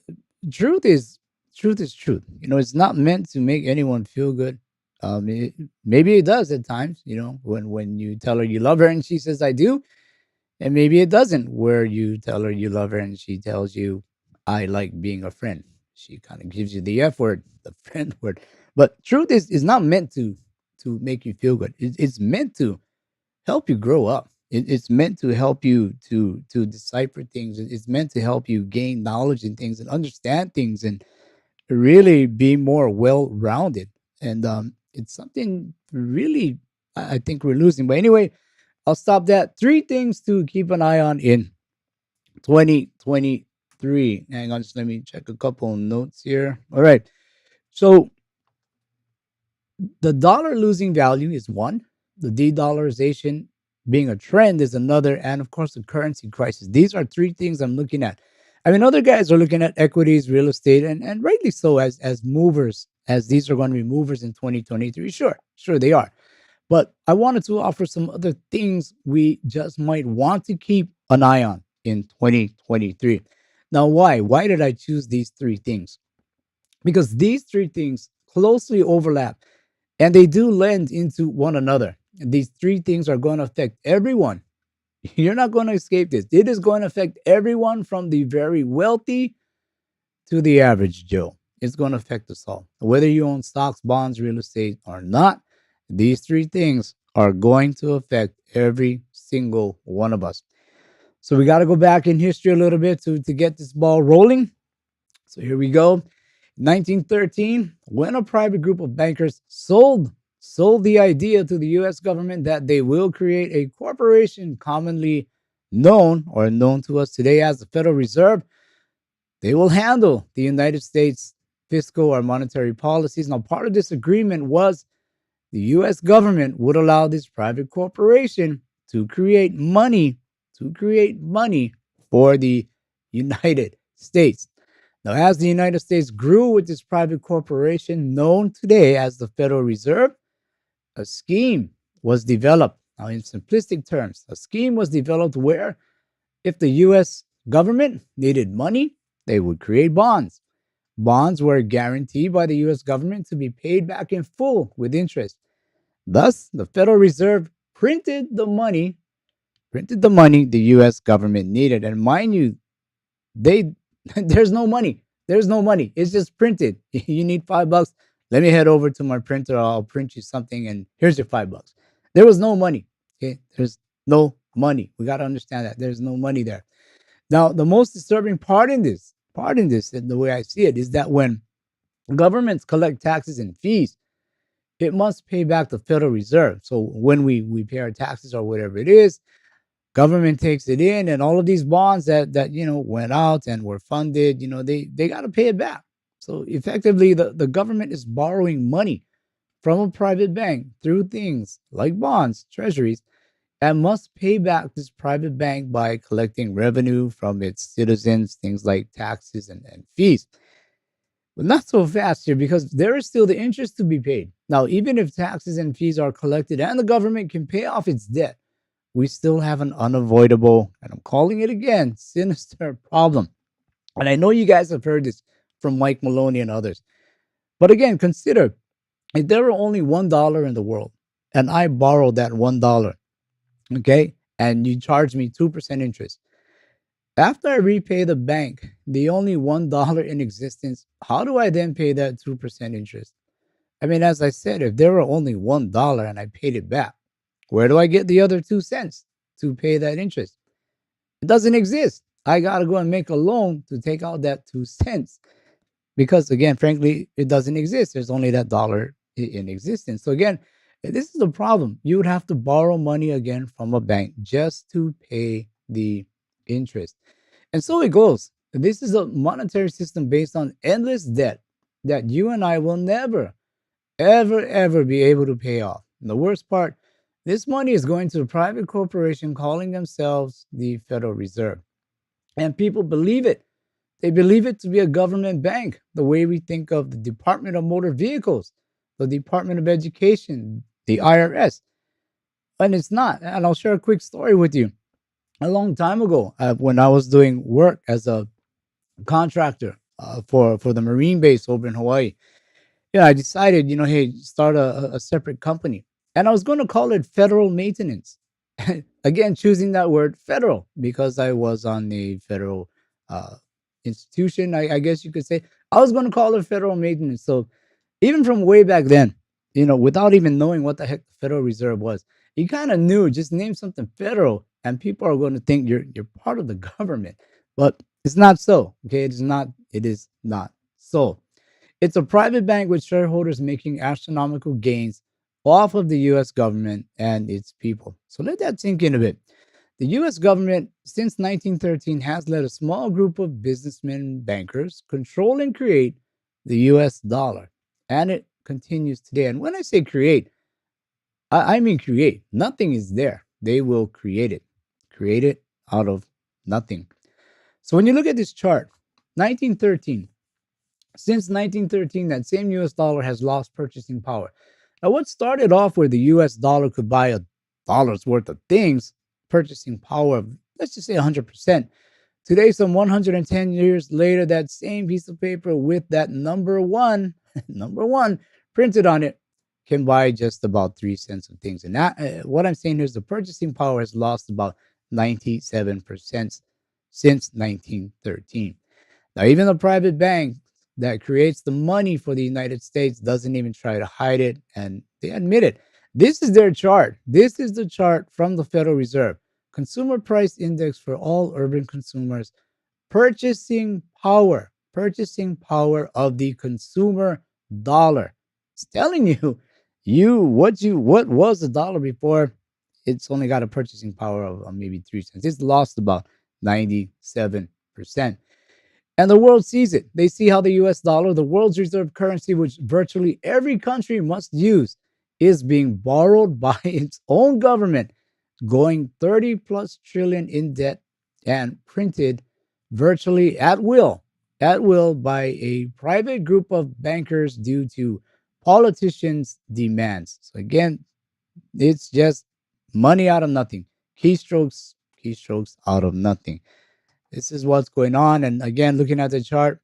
truth is truth is truth. It's not meant to make anyone feel good. Maybe it does at times. When you tell her you love her and she says I do, and maybe it doesn't, where you tell her you love her and she tells you, I like being a friend. She kind of gives you the F word, the friend word. But truth is not meant to make you feel good. It's meant to help you grow up. It's meant to help you to decipher things. It's meant to help you gain knowledge in things and understand things and really be more well rounded. And it's something really I think we're losing. But anyway, I'll stop that. Three things to keep an eye on in 2023. Hang on, just let me check a couple notes here. All right. So the dollar losing value is one, the de-dollarization being a trend is another, and of course, the currency crisis. These are three things I'm looking at. I mean, other guys are looking at equities, real estate, and rightly so as movers, as these are going to be movers in 2023. Sure, they are. But I wanted to offer some other things we just might want to keep an eye on in 2023. Now, why? Why did I choose these three things? Because these three things closely overlap and they do lend into one another. And these three things are going to affect everyone. You're not going to escape this. It is going to affect everyone from the very wealthy to the average Joe. It's going to affect us all. Whether you own stocks, bonds, real estate, or not, these three things are going to affect every single one of us. So we got to go back in history a little bit to get this ball rolling. So here we go. 1913, when a private group of bankers sold the idea to the US government that they will create a corporation commonly known to us today as the Federal Reserve. They will handle the United States fiscal or monetary policies. Now, part of this agreement was the US government would allow this private corporation to create money for the United States. Now, as the United States grew with this private corporation known today as the Federal Reserve, a scheme was developed. Now, in simplistic terms, a scheme was developed where if the US government needed money, they would create bonds. Bonds were guaranteed by the US government to be paid back in full with interest. Thus, the Federal Reserve printed the money the US government needed. And mind you, they there's no money. There's no money. It's just printed. You need $5. Let me head over to my printer. I'll print you something and here's your $5. There was no money. Okay. There's no money. We got to understand that. There's no money there. Now, the most disturbing part in this, and the way I see it, is that when governments collect taxes and fees, it must pay back the Federal Reserve. So when we pay our taxes or whatever it is, government takes it in, and all of these bonds that went out and were funded, they got to pay it back. So effectively, the government is borrowing money from a private bank through things like bonds, treasuries, and must pay back this private bank by collecting revenue from its citizens, things like taxes and fees. But not so fast here because there is still the interest to be paid. Now, even if taxes and fees are collected and the government can pay off its debt, we still have an unavoidable, and I'm calling it again, sinister problem. And I know you guys have heard this from Mike Maloney and others. But again, consider if there were only $1 in the world and I borrowed that $1, okay, and you charge me 2% interest. After I repay the bank the only $1 in existence, how do I then pay that 2% interest? I mean, as I said, if there were only $1 and I paid it back, where do I get the other 2 cents to pay that interest? It doesn't exist. I gotta go and make a loan to take out that 2 cents because, again, frankly, it doesn't exist. There's only that dollar in existence. So again, this is a problem. You would have to borrow money again from a bank just to pay the interest. And so it goes. This is a monetary system based on endless debt that you and I will never, ever be able to pay off. And the worst part, this money is going to a private corporation calling themselves the Federal Reserve. And people believe it. They believe it to be a government bank, the way we think of the Department of Motor Vehicles, the Department of Education, the IRS. And it's not. And I'll share a quick story with you. A long time ago, when I was doing work as a contractor for the Marine base over in Hawaii, yeah, I decided, hey, start a separate company. And I was going to call it Federal Maintenance. Again, choosing that word federal because I was on the federal uh, institution, I guess you could say. I was going to call it Federal Maintenance. So even from way back then, without even knowing what the heck the Federal Reserve was, you kind of knew just name something federal and people are going to think you're part of the government. But it's not so. Okay, it is not so. It's a private bank with shareholders making astronomical gains off of the US government and its people. So let that sink in a bit. The US government, since 1913, has let a small group of businessmen and bankers control and create the US dollar. And it continues today. And when I say create, I mean create. Nothing is there. They will create it out of nothing. So when you look at this chart, 1913, since 1913, that same US dollar has lost purchasing power. Now, what started off where the US dollar could buy $1's worth of things, purchasing power of, let's just say 100%. Today, some 110 years later, that same piece of paper with that number one, number one printed on it can buy just about 3 cents of things. And that, what I'm saying here is the purchasing power has lost about 97% since 1913. Now, even the private bank that creates the money for the United States doesn't even try to hide it, and they admit it. This is their chart. This is the chart from the Federal Reserve. Consumer Price Index for all urban consumers. Purchasing power of the consumer dollar. It's telling you, what was the dollar before? It's only got a purchasing power of maybe 3 cents. It's lost about 97%. And the world sees it. They see how the US dollar, the world's reserve currency, which virtually every country must use, is being borrowed by its own government, going 30 plus trillion in debt and printed virtually at will by a private group of bankers due to politicians' demands. So again, it's just money out of nothing. Keystrokes out of nothing. This is what's going on. And again, looking at the chart,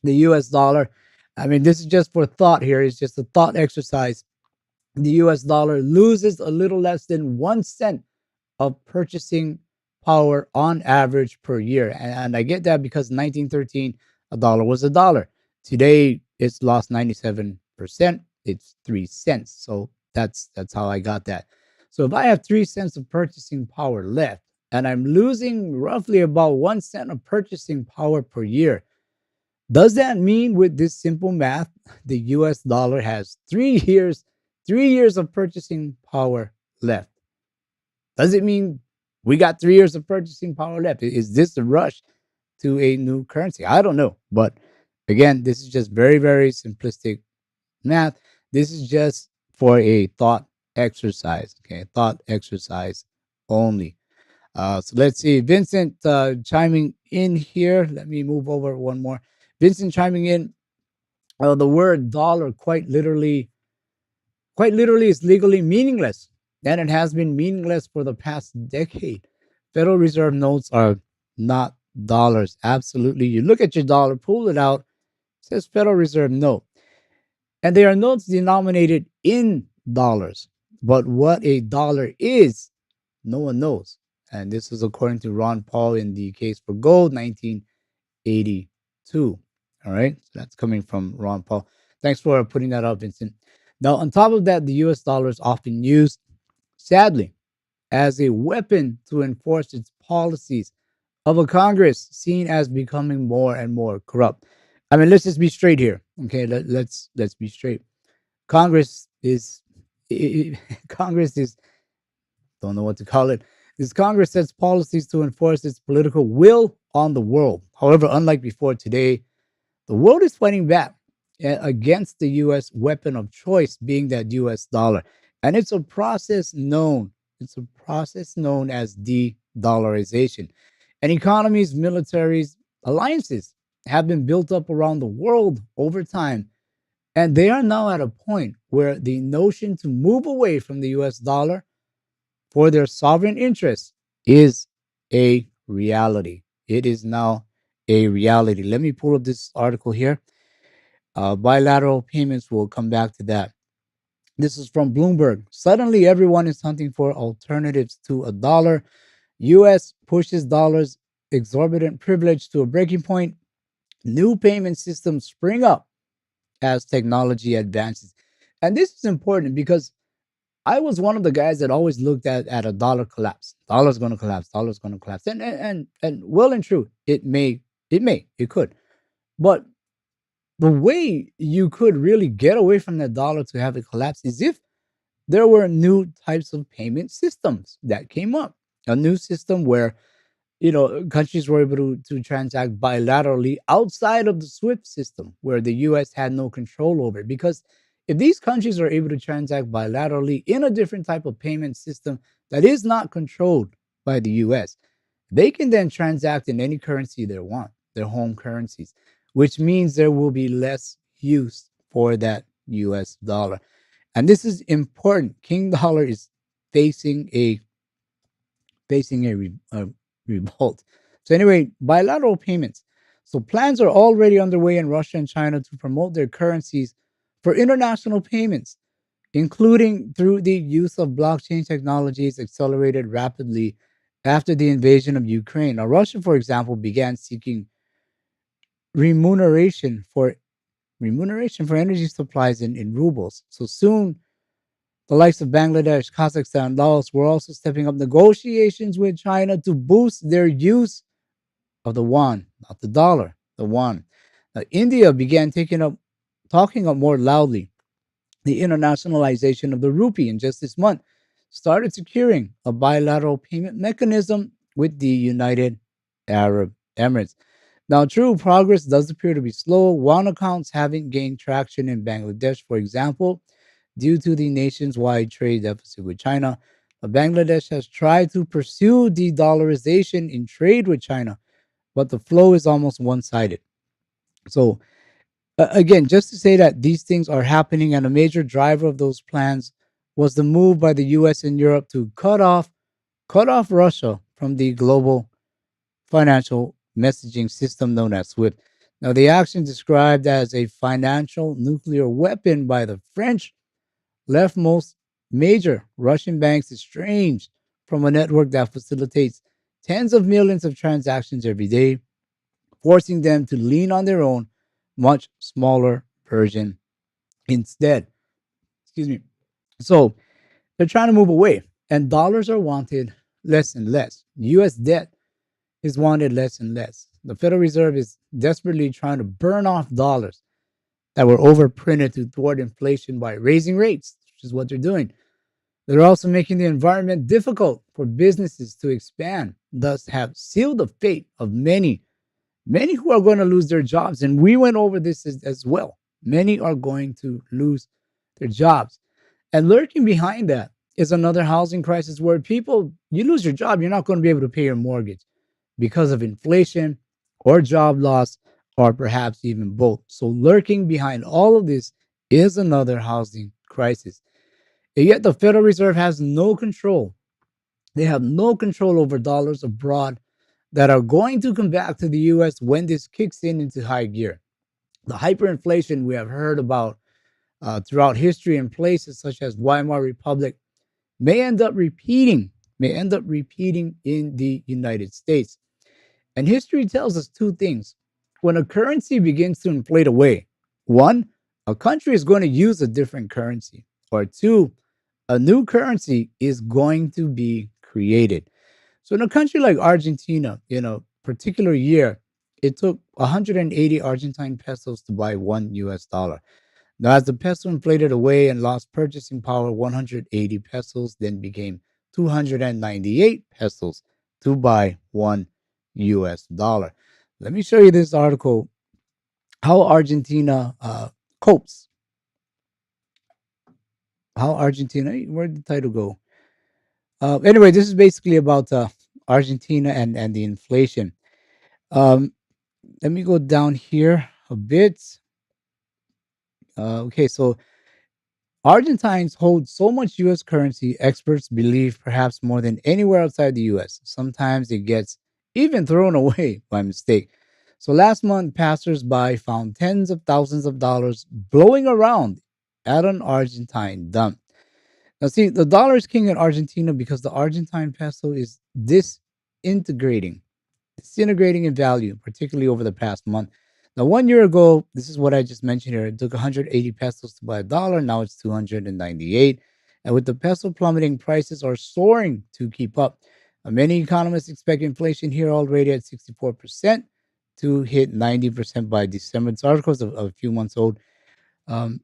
the US dollar, I mean, this is just for thought here. It's just a thought exercise. The US dollar loses a little less than 1 cent of purchasing power on average per year. And I get that because 1913, a dollar was a dollar. Today, it's lost 97%. It's 3 cents. So that's how I got that. So if I have 3 cents of purchasing power left, and I'm losing roughly about 1 cent of purchasing power per year, does that mean with this simple math, the US dollar has 3 years of purchasing power left? Does it mean we got 3 years of purchasing power left? Is this a rush to a new currency? I don't know. But again, this is just very, very simplistic math. This is just for a thought exercise. Okay, thought exercise only. So let's see. Vincent chiming in here. Let me move over one more. Vincent chiming in. The word dollar quite literally is legally meaningless, and it has been meaningless for the past decade. Federal Reserve notes are not dollars. Absolutely. You look at your dollar, pull it out, it says Federal Reserve note. And they are notes denominated in dollars. But what a dollar is, no one knows. And this is according to Ron Paul in the Case for Gold, 1982. All right. So that's coming from Ron Paul. Thanks for putting that up, Vincent. Now, on top of that, the US dollar is often used, sadly, as a weapon to enforce its policies of a Congress seen as becoming more and more corrupt. I mean, let's just be straight here. Okay, let's be straight. Congress is Congress is, don't know what to call it. This Congress sets policies to enforce its political will on the world. However, unlike before today, the world is fighting back against the US weapon of choice being that US dollar. And it's a process known as de-dollarization. And economies, militaries, alliances have been built up around the world over time. And they are now at a point where the notion to move away from the US dollar for their sovereign interests is a reality. It is now a reality. Let me pull up this article here. Bilateral payments, will come back to that. This is from Bloomberg. Suddenly, everyone is hunting for alternatives to a dollar. US pushes dollars exorbitant privilege to a breaking point. New payment systems spring up as technology advances. And this is important because I was one of the guys that always looked at a dollar collapse. Dollar's going to collapse. Dollar's going to collapse. And well and true, it could. But the way you could really get away from that dollar to have it collapse is if there were new types of payment systems that came up. A new system where countries were able to transact bilaterally outside of the SWIFT system, where the US had no control over it. Because if these countries are able to transact bilaterally in a different type of payment system that is not controlled by the US, they can then transact in any currency they want, their home currencies, which means there will be less use for that US dollar. And this is important. King dollar is facing a a revolt. So anyway, bilateral payments. So plans are already underway in Russia and China to promote their currencies for international payments, including through the use of blockchain technologies accelerated rapidly after the invasion of Ukraine. Now, Russia, for example, began seeking remuneration for energy supplies in rubles. So soon, the likes of Bangladesh, Kazakhstan, and Laos were also stepping up negotiations with China to boost their use of the yuan, not the dollar, the yuan. Now, India began talking up more loudly the internationalization of the rupee, and just this month started securing a bilateral payment mechanism with the United Arab Emirates. Now, true progress does appear to be slow. Yuan accounts haven't gained traction in Bangladesh, for example, due to the nation's wide trade deficit with China. Bangladesh has tried to pursue de-dollarization in trade with China, but the flow is almost one-sided. So, again, just to say that these things are happening, and a major driver of those plans was the move by the U.S. and Europe to cut off Russia from the global financial messaging system known as SWIFT. Now, the action described as a financial nuclear weapon by the French left most major Russian banks estranged from a network that facilitates tens of millions of transactions every day, forcing them to lean on their own, much smaller version instead. Excuse me. So they're trying to move away, and dollars are wanted less and less. US debt is wanted less and less. The Federal Reserve is desperately trying to burn off dollars that were overprinted to thwart inflation by raising rates, which is what they're doing. They're also making the environment difficult for businesses to expand, thus have sealed the fate of many who are going to lose their jobs. And we went over this as well. Many are going to lose their jobs. And lurking behind that is another housing crisis where people, you lose your job, you're not going to be able to pay your mortgage because of inflation or job loss, or perhaps even both. So, lurking behind all of this is another housing crisis. And yet, the Federal Reserve has no control. They have no control over dollars abroad that are going to come back to the US when this kicks in into high gear. The hyperinflation we have heard about throughout history in places such as Weimar Republic may end up repeating, in the United States. And history tells us two things. When a currency begins to inflate away, one, a country is going to use a different currency, or two, a new currency is going to be created. So in a country like Argentina, in a particular year, it took 180 Argentine pesos to buy $1. Now, as the peso inflated away and lost purchasing power, 180 pesos then became 298 pesos to buy $1. Let me show you this article, how Argentina copes. How Argentina, where did the title go? Anyway, this is basically about Argentina and the inflation. Um, Let me go down here a bit. Okay, so Argentines hold so much US currency, experts believe perhaps more than anywhere outside the US. Sometimes it gets even thrown away by mistake. So last month, passers-by found tens of thousands of dollars blowing around at an Argentine dump. Now, see, the dollar is king in Argentina because the Argentine peso is disintegrating in value, particularly over the past month. Now, 1 year ago, this is what I just mentioned here. It took 180 pesos to buy a dollar. Now it's 298. And with the peso plummeting, prices are soaring to keep up. Many economists expect inflation here already at 64% to hit 90% by December. This article is a few months old. Um,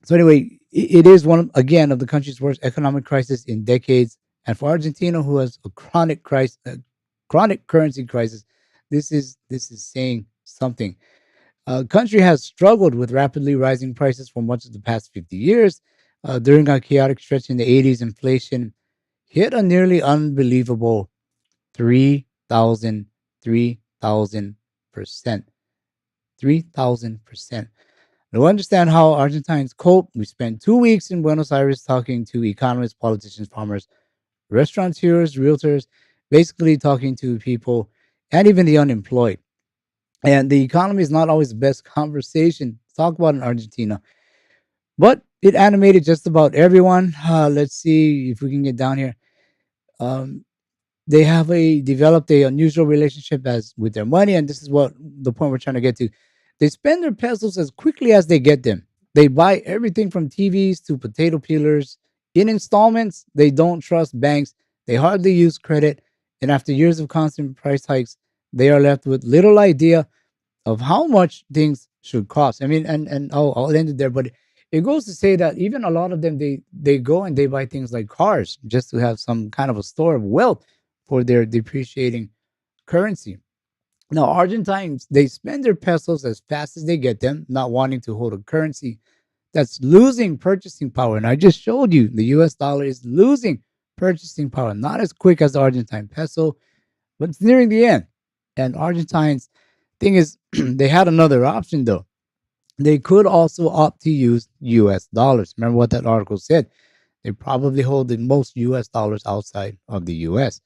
so anyway, it is one of, again, of the country's worst economic crisis in decades. And for Argentina, who has a chronic currency crisis, this is saying something. Country has struggled with rapidly rising prices for much of the past 50 years. During a chaotic stretch in the 80s, inflation hit a nearly unbelievable 3,000, 3,000%. 3,000%. To understand how Argentines cope, we spent 2 weeks in Buenos Aires talking to economists, politicians, farmers, restaurateurs, realtors, basically talking to people and even the unemployed. And the economy is not always the best conversation to talk about in Argentina, but it animated just about everyone. Let's see if we can get down here. Um, they have a developed a unusual relationship as with their money, and this is what the point we're trying to get to. They spend their pesos as quickly as they get them. They buy everything from TVs to potato peelers in installments. They don't trust banks. They hardly use credit, and after years of constant price hikes, they are left with little idea of how much things should cost. I mean, and I'll end it there, but it goes to say that even a lot of them they go and they buy things like cars just to have some kind of a store of wealth for their depreciating currency. Now, Argentines, they spend their pesos as fast as they get them, not wanting to hold a currency that's losing purchasing power. And I just showed you the US dollar is losing purchasing power, not as quick as the Argentine peso, but it's nearing the end. And Argentines, thing is, they had another option though. They could also opt to use US dollars. Remember what that article said? They probably hold the most US dollars outside of the US.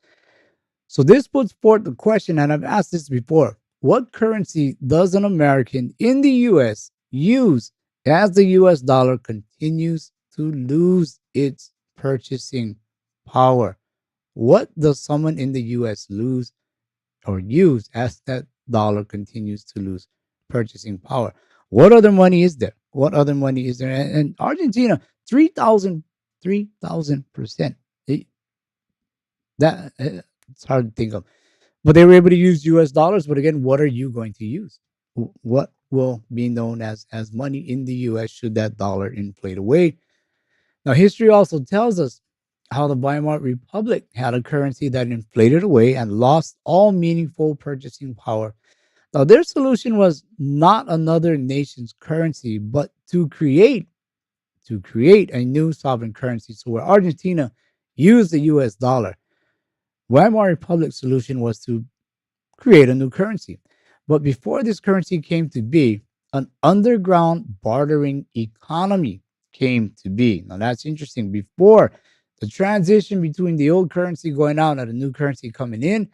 So this puts forth the question, and I've asked this before: what currency does an American in the US use as the US dollar continues to lose its purchasing power? What does someone in the US lose or use as that dollar continues to lose purchasing power? What other money is there? What other money is there? And Argentina, 3,000%. That it's hard to think of. But they were able to use US dollars. But again, what are you going to use? What will be known as money in the US should that dollar inflate away? Now, history also tells us how the Weimar Republic had a currency that inflated away and lost all meaningful purchasing power. Now, their solution was not another nation's currency, but to create a new sovereign currency. So where Argentina used the US dollar, Weimar Republic's solution was to create a new currency. But before this currency came to be, an underground bartering economy came to be. Now that's interesting. Before the transition between the old currency going out and the new currency coming in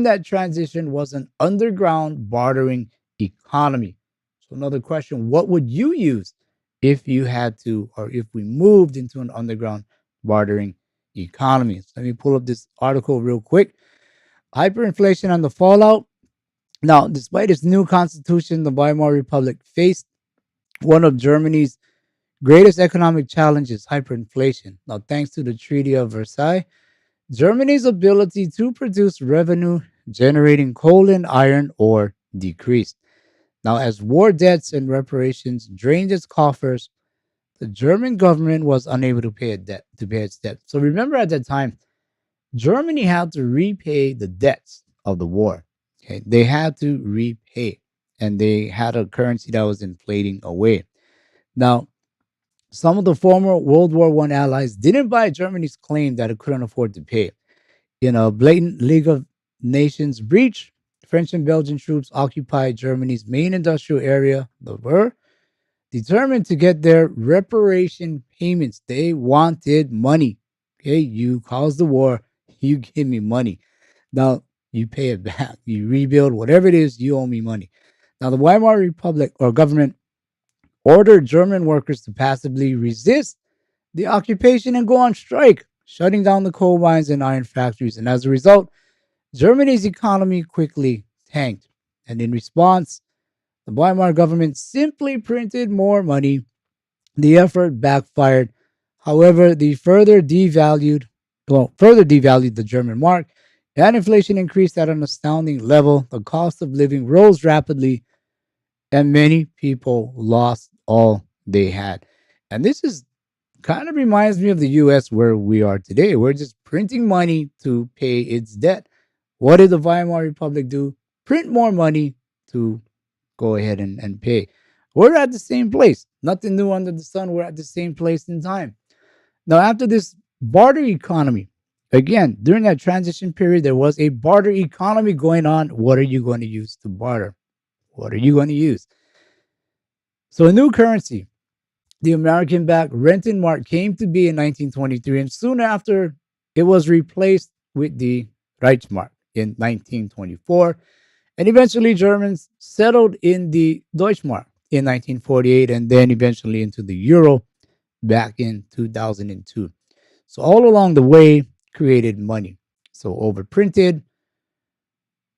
that transition was an underground bartering economy. So another question, what would you use if you had to, or if we moved into an underground bartering economy? So let me pull up this article real quick. Hyperinflation and the fallout. Now, despite its new constitution, the Weimar Republic faced One of Germany's greatest economic challenges, hyperinflation. Now, thanks to the Treaty of Versailles, Germany's ability to produce revenue generating coal and iron ore decreased. Now, as war debts and reparations drained its coffers, the German government was unable to pay its debt. So remember at that time, Germany had to repay the debts of the war. Okay, they had to repay, and they had a currency that was inflating away. Now, some of the former World War One allies didn't buy Germany's claim that it couldn't afford to pay. In a blatant League of Nations breach, French and Belgian troops occupied Germany's main industrial area, the Ruhr, determined to get their reparation payments. They wanted money. Okay, you caused the war, you give me money. Now you pay it back. You rebuild whatever it is, you owe me money. Now the Weimar Republic or government ordered German workers to passively resist the occupation and go on strike, shutting down the coal mines and iron factories. And as a result, Germany's economy quickly tanked. And in response, the Weimar government simply printed more money. The effort backfired. However, further devalued the German mark, and inflation increased at an astounding level. The cost of living rose rapidly, and many people lost all they had. And this is kind of reminds me of the US where we are today. We're just printing money to pay its debt. What did the Weimar Republic do? Print more money to go ahead and pay. We're at the same place. Nothing new under the sun. We're at the same place in time. Now, after this barter economy, again, during that transition period, there was a barter economy going on. What are you going to use to barter? What are you going to use? So, a new currency, the American backed Renton Mark, came to be in 1923, and soon after, it was replaced with the Reichsmark in 1924. And eventually, Germans settled in the Deutschmark in 1948 and then eventually into the euro back in 2002. So, all along the way, created money. So, overprinted,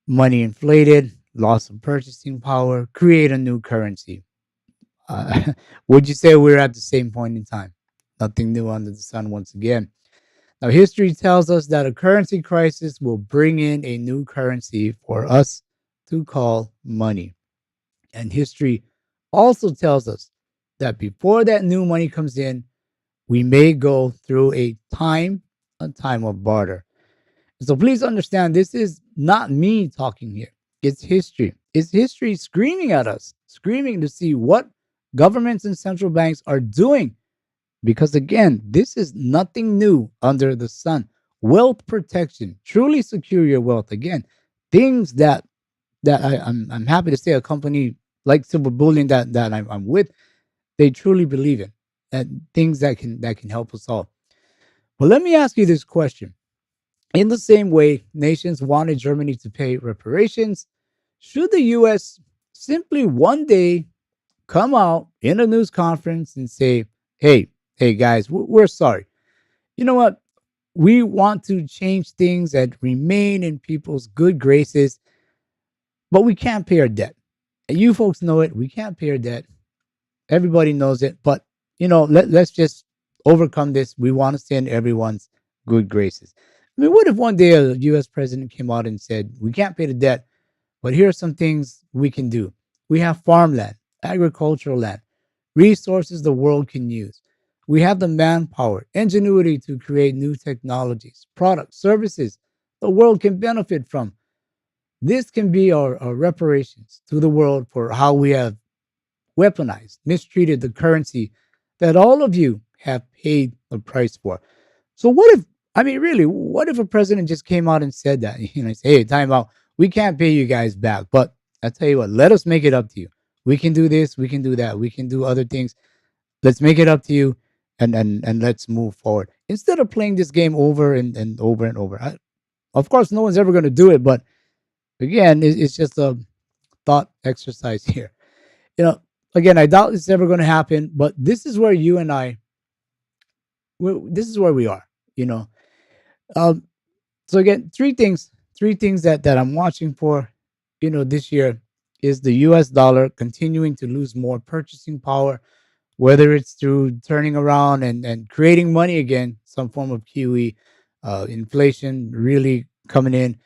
money inflated, loss of purchasing power, create a new currency. Uh, would you say we're at the same point in time? Nothing new under the sun once again. Now, history tells us that a currency crisis will bring in a new currency for us to call money. And history also tells us that before that new money comes in, we may go through a time of barter. So please understand, this is not me talking here. It's history. It's history screaming at us, screaming to see what governments and central banks are doing. Because again, this is nothing new under the sun. Wealth protection, truly secure your wealth. Again, things I'm happy to say a company like Silver Bullion that I'm with, they truly believe in, and things that can help us all. But let me ask you this question. In the same way nations wanted Germany to pay reparations, should the US simply one day come out in a news conference and say, hey guys, we're sorry. You know what? We want to change things and remain in people's good graces, but we can't pay our debt. And you folks know it. We can't pay our debt. Everybody knows it. But, let's just overcome this. We want to stay in everyone's good graces. I mean, what if one day a US president came out and said, we can't pay the debt, but here are some things we can do. We have farmland, agricultural land, resources the world can use. We have the manpower, ingenuity to create new technologies, products, services the world can benefit from. This can be our reparations to the world for how we have weaponized, mistreated the currency that all of you have paid the price for. So what if, I mean, really, what if a president just came out and said that, say, hey, time out, we can't pay you guys back, but I tell you what, let us make it up to you. We can do this, we can do that, we can do other things. Let's make it up to you, and let's move forward instead of playing this game over and over and over. Of course, no one's ever going to do it, but again, it's just a thought exercise here. You know, again, I doubt it's ever going to happen, but this is where you and I, this is where we are. You know, um, so again, three things that I'm watching for, this year. is the US dollar continuing to lose more purchasing power, whether it's through turning around and creating money again, some form of QE, inflation really coming in,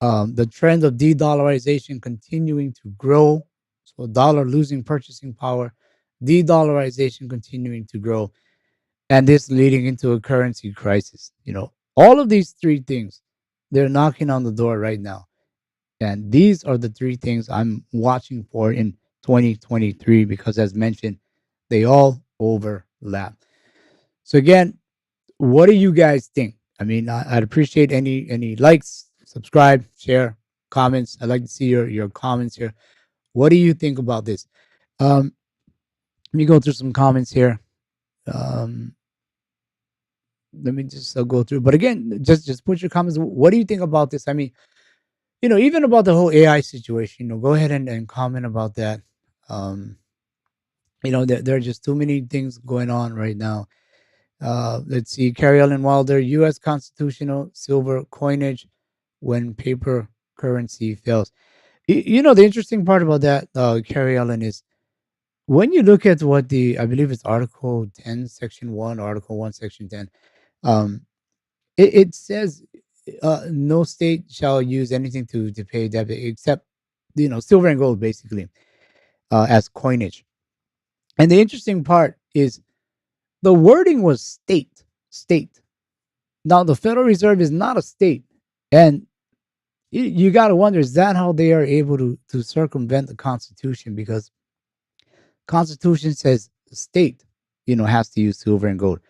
the trend of de-dollarization continuing to grow, so dollar losing purchasing power, de-dollarization continuing to grow, and this leading into a currency crisis. All of these three things, they're knocking on the door right now. And these are the three things I'm watching for in 2023 because, as mentioned, they all overlap. So, again, what do you guys think? I mean, I'd appreciate any likes, subscribe, share, comments. I'd like to see your comments here. What do you think about this? Let me go through some comments here. Um, let me just go through. But again, just put your comments. What do you think about this? I mean, even about the whole AI situation. Go ahead and comment about that. Um, there are just too many things going on right now. Let's see, Carrie Ellen Wilder, U.S. constitutional silver coinage when paper currency fails. The interesting part about that, Carrie Ellen, is when you look at what I believe it's Article 10, Section 1, Article 1, Section 10, um, it says no state shall use anything to pay debit except, silver and gold, basically, as coinage. And the interesting part is the wording was state, state. Now, the Federal Reserve is not a state. And you got to wonder, is that how they are able to circumvent the Constitution? Because Constitution says the state, has to use silver and gold.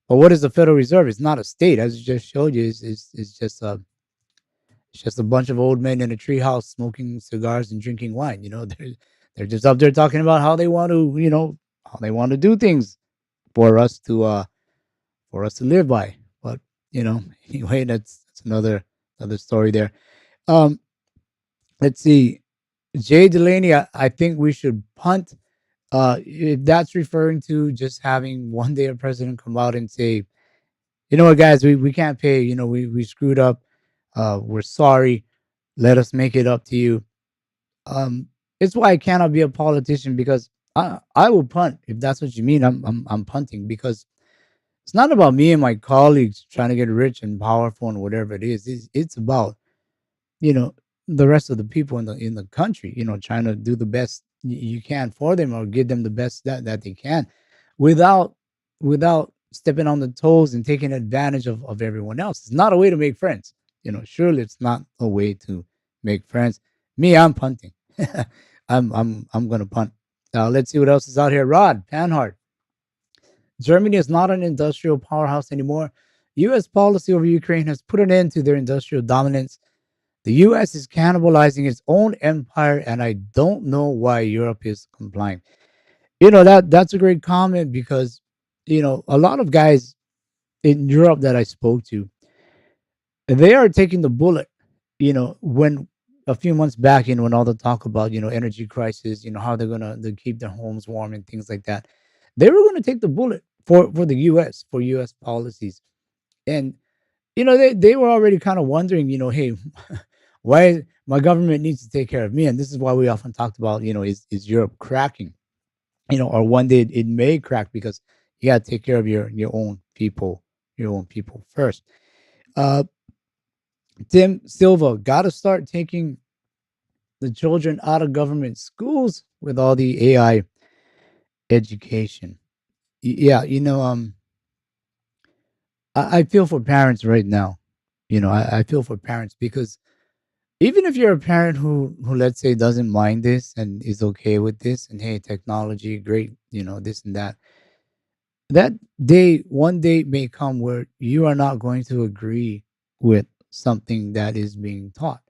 But what is the Federal Reserve? It's not a state, as I just showed you. It's just a bunch of old men in a treehouse smoking cigars and drinking wine. They're just up there talking about how they want to do things for us to live by. But anyway, that's another story there. Um, let's see. Jay Delaney, I think we should punt. If that's referring to just having one day a president come out and say, you know what, guys, we can't pay. We screwed up. We're sorry. Let us make it up to you. Um, it's why I cannot be a politician because I will punt if that's what you mean. I'm punting because it's not about me and my colleagues trying to get rich and powerful and whatever it is. It's about you know the rest of the people in the country. Trying to do the best you can for them or give them the best that they can, without stepping on the toes and taking advantage of everyone else. It's not a way to make friends. Surely it's not a way to make friends. Me, I'm punting. I'm gonna punt. Let's see what else is out here. Rod Panhard. Germany is not an industrial powerhouse anymore. U.S. policy over Ukraine has put an end to their industrial dominance. The U.S. is cannibalizing its own empire, and I don't know why Europe is complying. That's a great comment because a lot of guys in Europe that I spoke to, they are taking the bullet. When a few months back, when all the talk about energy crisis, how they're gonna to keep their homes warm and things like that, they were gonna take the bullet for the U.S. for U.S. policies, and they were already kind of wondering, hey, why my government needs to take care of me, and this is why we often talked about, is Europe cracking, or one day it may crack because you got to take care of your own people first. Uh, Tim Silva, got to start taking the children out of government schools with all the AI education. Yeah, I feel for parents right now. I feel for parents because even if you're a parent who let's say doesn't mind this and is okay with this, and hey, technology, great, this and that one day may come where you are not going to agree with something that is being taught.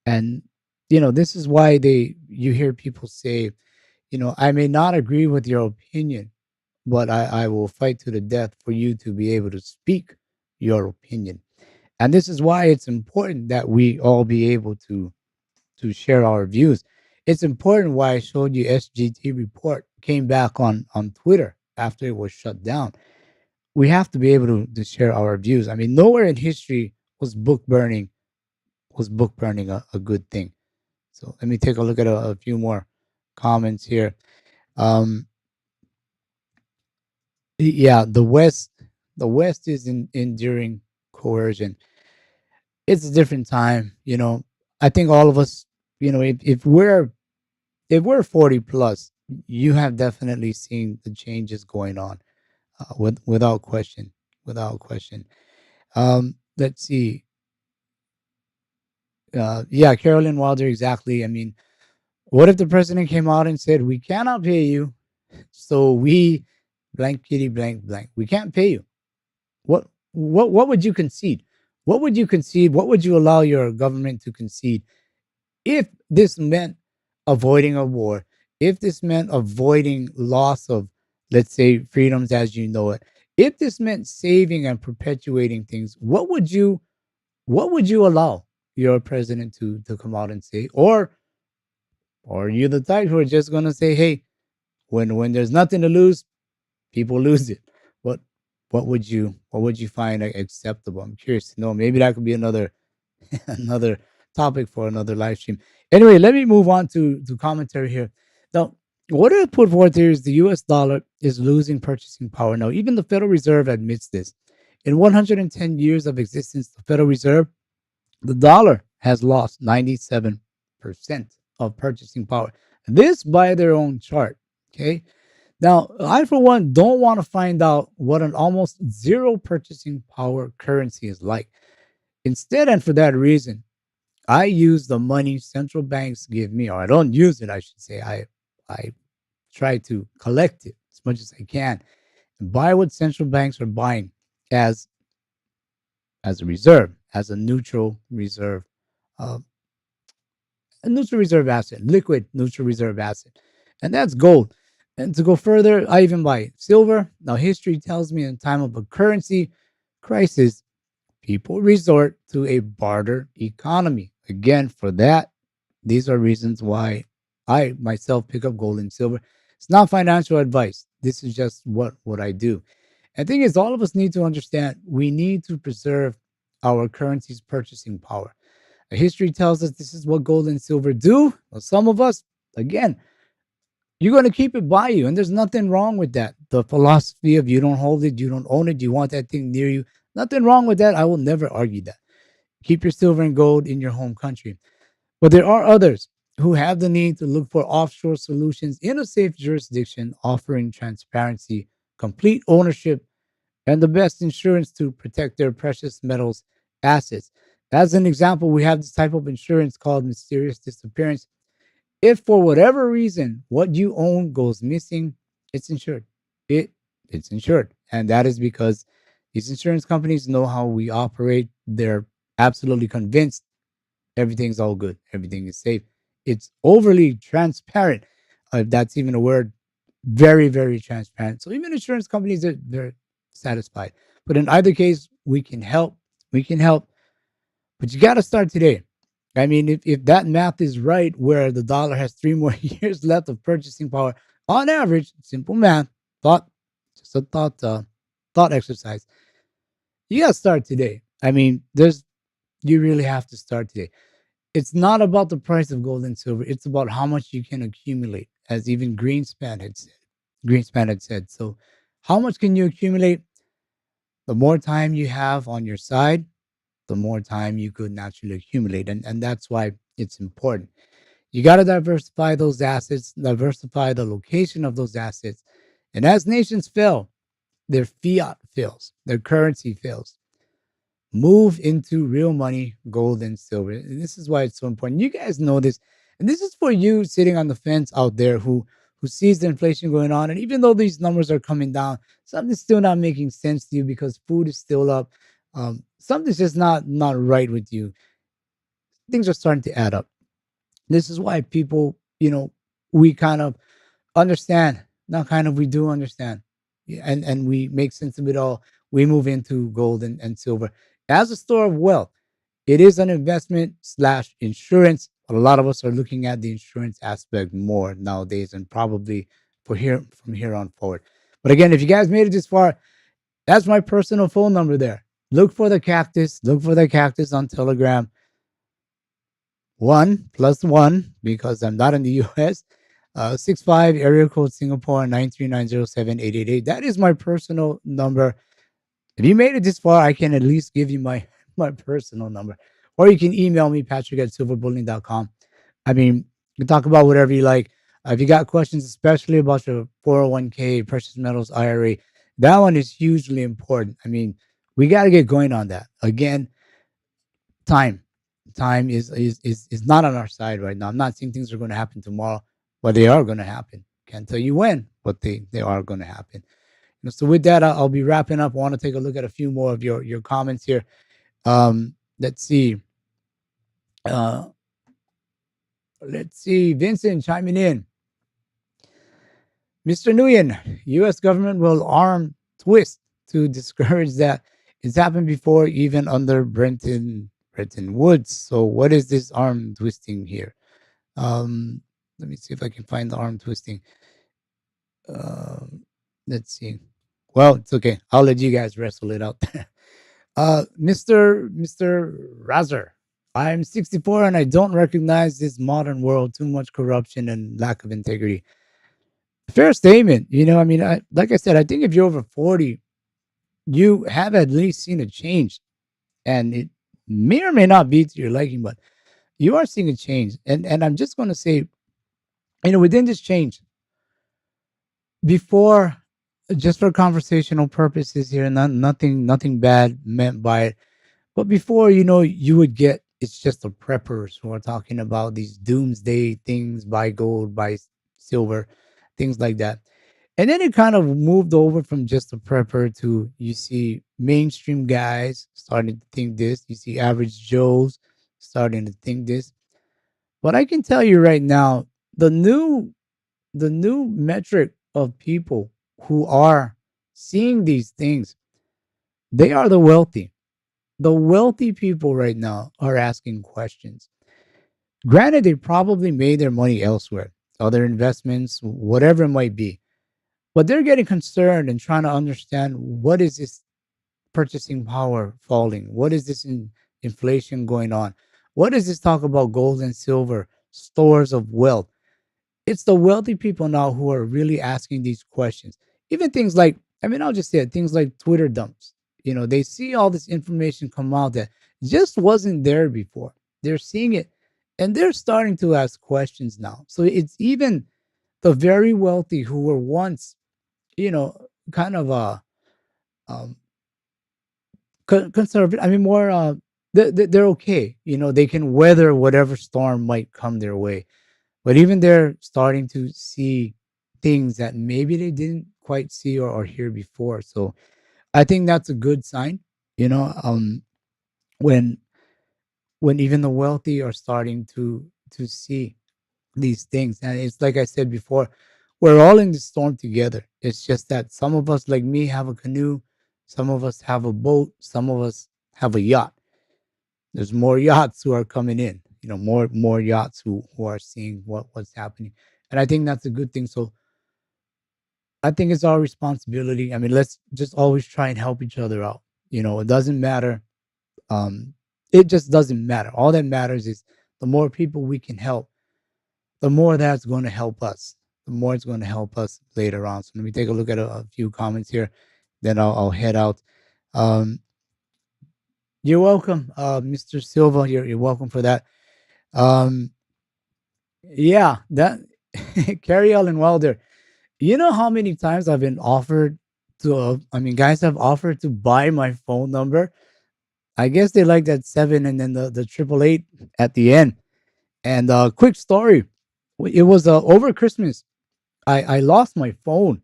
And this is why you hear people say, I may not agree with your opinion, but I will fight to the death for you to be able to speak your opinion. And this is why it's important that we all be able to share our views. It's important why I showed you SGT report came back on Twitter after it was shut down. We have to be able to share our views. I mean, nowhere in history was book burning a good thing. So let me take a look at a few more comments here. Um, yeah, the West is enduring coercion. It's a different time, you know. I think all of us, you know, if we're 40 plus, you have definitely seen the changes going on, without question, without question. Let's see. Yeah, Carolyn Wilder, exactly. I mean, what if the president came out and said, "We cannot pay you, so we blank kitty blank blank. We can't pay you." What would you concede? What would you concede? What would you allow your government to concede if this meant avoiding a war? If this meant avoiding loss of, let's say, freedoms as you know it? If this meant saving and perpetuating things, what would you allow your president to come out and say? Or are you the type who are just gonna say, "Hey, when there's nothing to lose, people lose it"? What what would you find acceptable? I'm curious to know. Maybe that could be another another topic for another live stream. Anyway, let me move on to commentary here. Now, what I put forth here is the U.S. dollar is losing purchasing power. Now, even the Federal Reserve admits this. In 110 years of existence, the Federal Reserve, the dollar has lost 97% of purchasing power. This by their own chart. Okay. Now, I, for one, don't want to find out what an almost zero purchasing power currency is like. Instead, and for that reason, I use the money central banks give me, or I don't use it, I should say. I try to collect it as much as I can and buy what central banks are buying as as a reserve, as uh, a neutral reserve asset, liquid neutral reserve asset, and that's gold. And to go further, I even buy silver. Now, history tells me in time of a currency crisis, people resort to a barter economy. Again, for that, these are reasons why I myself pick up gold and silver. It's not financial advice. This is just what I do. And the thing is, all of us need to understand we need to preserve our currency's purchasing power. History tells us this is what gold and silver do. Well, some of us, again, you're going to keep it by you, and there's nothing wrong with that. The philosophy of you don't hold it, you don't own it, you want that thing near you. Nothing wrong with that. I will never argue that. Keep your silver and gold in your home country. But there are others who have the need to look for offshore solutions in a safe jurisdiction, offering transparency, complete ownership, and the best insurance to protect their precious metals assets. As an example, we have this type of insurance called mysterious disappearance. If for whatever reason what you own goes missing, it's insured. It it's insured. And that is because these insurance companies know how we operate. They're absolutely convinced everything's all good, everything is safe. It's overly transparent, if that's even a word. Very, very transparent. So even insurance companies are they're satisfied. But in either case, we can help. We can help. But you got to start today. I mean, if that math is right, where the dollar has 3 more years left of purchasing power on average, simple math, thought, just a thought exercise. You got to start today. I mean, you really have to start today. It's not about the price of gold and silver. It's about how much you can accumulate, as even Greenspan had said. Greenspan had said. So, how much can you accumulate? The more time you have on your side, the more time you could naturally accumulate. And that's why it's important. You got to diversify those assets, diversify the location of those assets. And as nations fail, their fiat fails, their currency fails. Move into real money, gold and silver. And this is why it's so important. You guys know this. And this is for you sitting on the fence out there who sees the inflation going on. And even though these numbers are coming down, something's still not making sense to you because food is still up. Something's just not right with you. Things are starting to add up. This is why people, we kind of understand. Not kind of, we do understand. Yeah, and we make sense of it all. We move into gold and silver as a store of wealth. It is an investment slash insurance. But a lot of us are looking at the insurance aspect more nowadays, and probably from here on forward. But again, if you guys made it this far, that's my personal phone number there. Look for the cactus. Look for the cactus on Telegram. one plus one because I'm not in the US. 65 area code Singapore 9390788. That is my personal number. If you made it this far, I can at least give you my my personal number. Or you can email me, Patrick at silverbullion.com. I mean, you can talk about whatever you like. If you got questions, especially about your 401k, precious metals IRA, that one is hugely important. I mean, we got to get going on that. Again, time. Time is not on our side right now. I'm not saying things are going to happen tomorrow, but they are going to happen. Can't tell you when, but they are going to happen. So with that, I'll be wrapping up. I want to take a look at a few more of your comments here. Let's see. Uh, let's see. Vincent chiming in. Mr. Nguyen, U.S. government will arm twist to discourage that. It's happened before, even under Bretton Woods. So what is this arm twisting here? Let me see if I can find the arm twisting. Um, let's see. Well, it's okay. I'll let you guys wrestle it out. Mr. Razer, I'm 64 and I don't recognize this modern world. Too much corruption and lack of integrity. Fair statement. I mean, like I said, I think if you're over 40, you have at least seen a change, and it may or may not be to your liking, but you are seeing a change. And I'm just going to say, within this change, before, just for conversational purposes here, nothing bad meant by it. But before, you would get it's just the preppers who are talking about these doomsday things, buy gold, buy silver, things like that. And then it kind of moved over from just a prepper to you see mainstream guys starting to think this, you see average Joes starting to think this. But I can tell you right now, the new the new metric of people who are seeing these things, they are the wealthy. The wealthy people right now are asking questions. Granted, they probably made their money elsewhere, other investments, whatever it might be. But they're getting concerned and trying to understand what is this purchasing power falling? What is this inflation going on? What does this talk about gold and silver, stores of wealth? It's the wealthy people now who are really asking these questions. Even things like, I mean, I'll just say it, things like Twitter dumps. They see all this information come out that just wasn't there before. They're seeing it and they're starting to ask questions now. So it's even the very wealthy who were once, kind of um, conservative. I mean, more, they're okay. They can weather whatever storm might come their way. But even they're starting to see things that maybe they didn't quite see or hear before. So I think that's a good sign. You know, um, when when even the wealthy are starting to see these things, and it's like I said before, we're all in the storm together. It's just that some of us, like me, have a canoe, some of us have a boat, some of us have a yacht. There's more yachts who are coming in. More yachts who are seeing what's happening, and I think that's a good thing. So I think it's our responsibility. I mean, let's just always try and help each other out. It doesn't matter. Um, it just doesn't matter. All that matters is the more people we can help, the more that's going to help us. The more it's going to help us later on. So let me take a look at a few comments here. Then I'll head out. Um, you're welcome, Mr. Silva. You're welcome for that. Um, yeah, that Carrie Ellen Wilder. You know how many times I've been offered to, I mean, guys have offered to buy my phone number. I guess they like that seven and then the triple eight at the end. And quick story, it was over Christmas. I lost my phone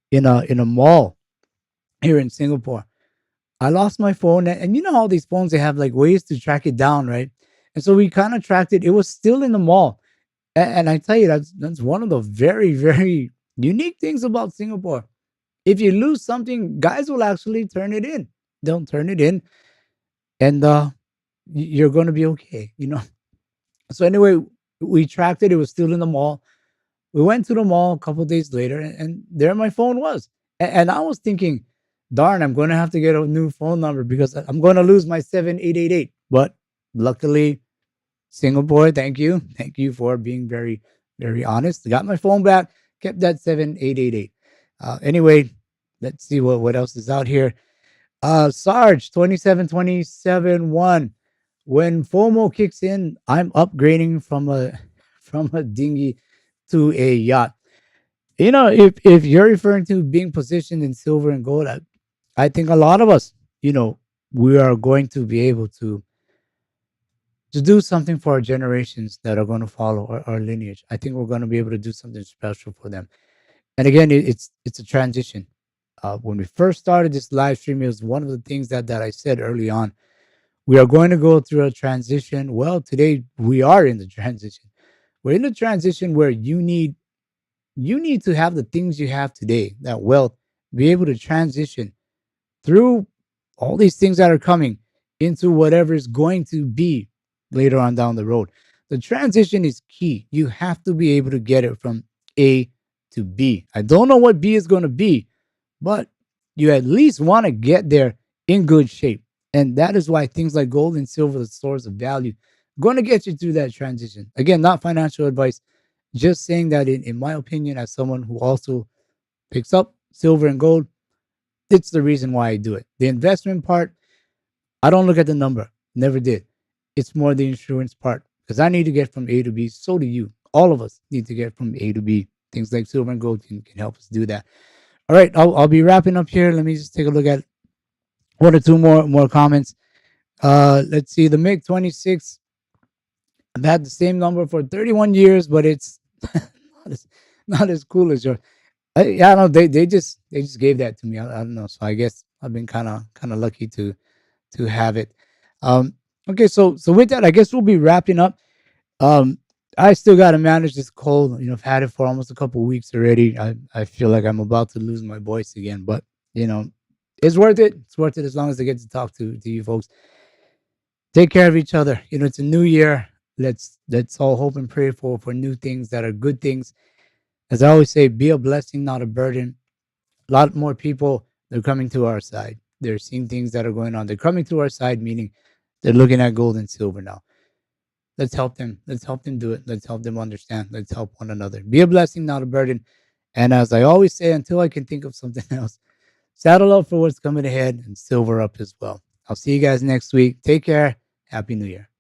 in a mall here in Singapore. I lost my phone, and you know how these phones they have like ways to track it down, right? And so we kind of tracked it. It was still in the mall, and I tell you that's one of the very very unique things about Singapore. If you lose something, guys will actually turn it in. They'll turn it in, and you're gonna be okay. So anyway, we tracked it. It was still in the mall. We went to the mall a couple days later, and there my phone was. And I was thinking, darn, I'm gonna have to get a new phone number because I'm gonna lose my 7888. But luckily, Singapore, thank you for being very, very honest. Got my phone back, kept that 7888. Anyway, let's see what else is out here. Sarge 27271. When FOMO kicks in, I'm upgrading from a from a dinghy to a yacht. You know, if you're referring to being positioned in silver and gold, I think a lot of us, you know, we are going to be able to do something for our generations that are going to follow our lineage. I think we're going to be able to do something special for them. And again, it's a transition. When we first started this live stream, it was one of the things that I said early on. We are going to go through a transition. Well, today we are in the transition. We're in the transition where you need to have the things you have today, that wealth, be able to transition through all these things that are coming into whatever is going to be later on down the road. The transition is key. You have to be able to get it from A to B. I don't know what B is going to be, but you at least want to get there in good shape. And that is why things like gold and silver, the source of value, going to get you through that transition. Again, not financial advice, just saying that in my opinion, as someone who also picks up silver and gold, it's the reason why I do it. The investment part, I don't look at the number. Never did. It's more the insurance part because I need to get from A to B. So do you. All of us need to get from A to B. Things like silver and gold can help us do that. All right, I'll be wrapping up here. Let me just take a look at one or two more comments. Let's see. The MiG 26. I've had the same number for 31 years, but it's not as, not as cool as yours. Yeah, I don't know. They just gave that to me. I don't know. So I guess I've been kind of lucky to have it. Um, okay, so with that, I guess we'll be wrapping up. Um, I still got to manage this cold. You know, I've had it for almost a couple weeks already. I feel like I'm about to lose my voice again, but you know, it's worth it. It's worth it as long as I get to talk to you folks. Take care of each other. You know, it's a new year. Let's all hope and pray for new things that are good things. As I always say, be a blessing, not a burden. A lot more people, they're coming to our side. They're seeing things that are going on. They're coming to our side, meaning they're looking at gold and silver now. Let's help them. Let's help them do it. Let's help them understand. Let's help one another. Be a blessing, not a burden. And as I always say, until I can think of something else, saddle up for what's coming ahead and silver up as well. I'll see you guys next week. Take care. Happy New Year.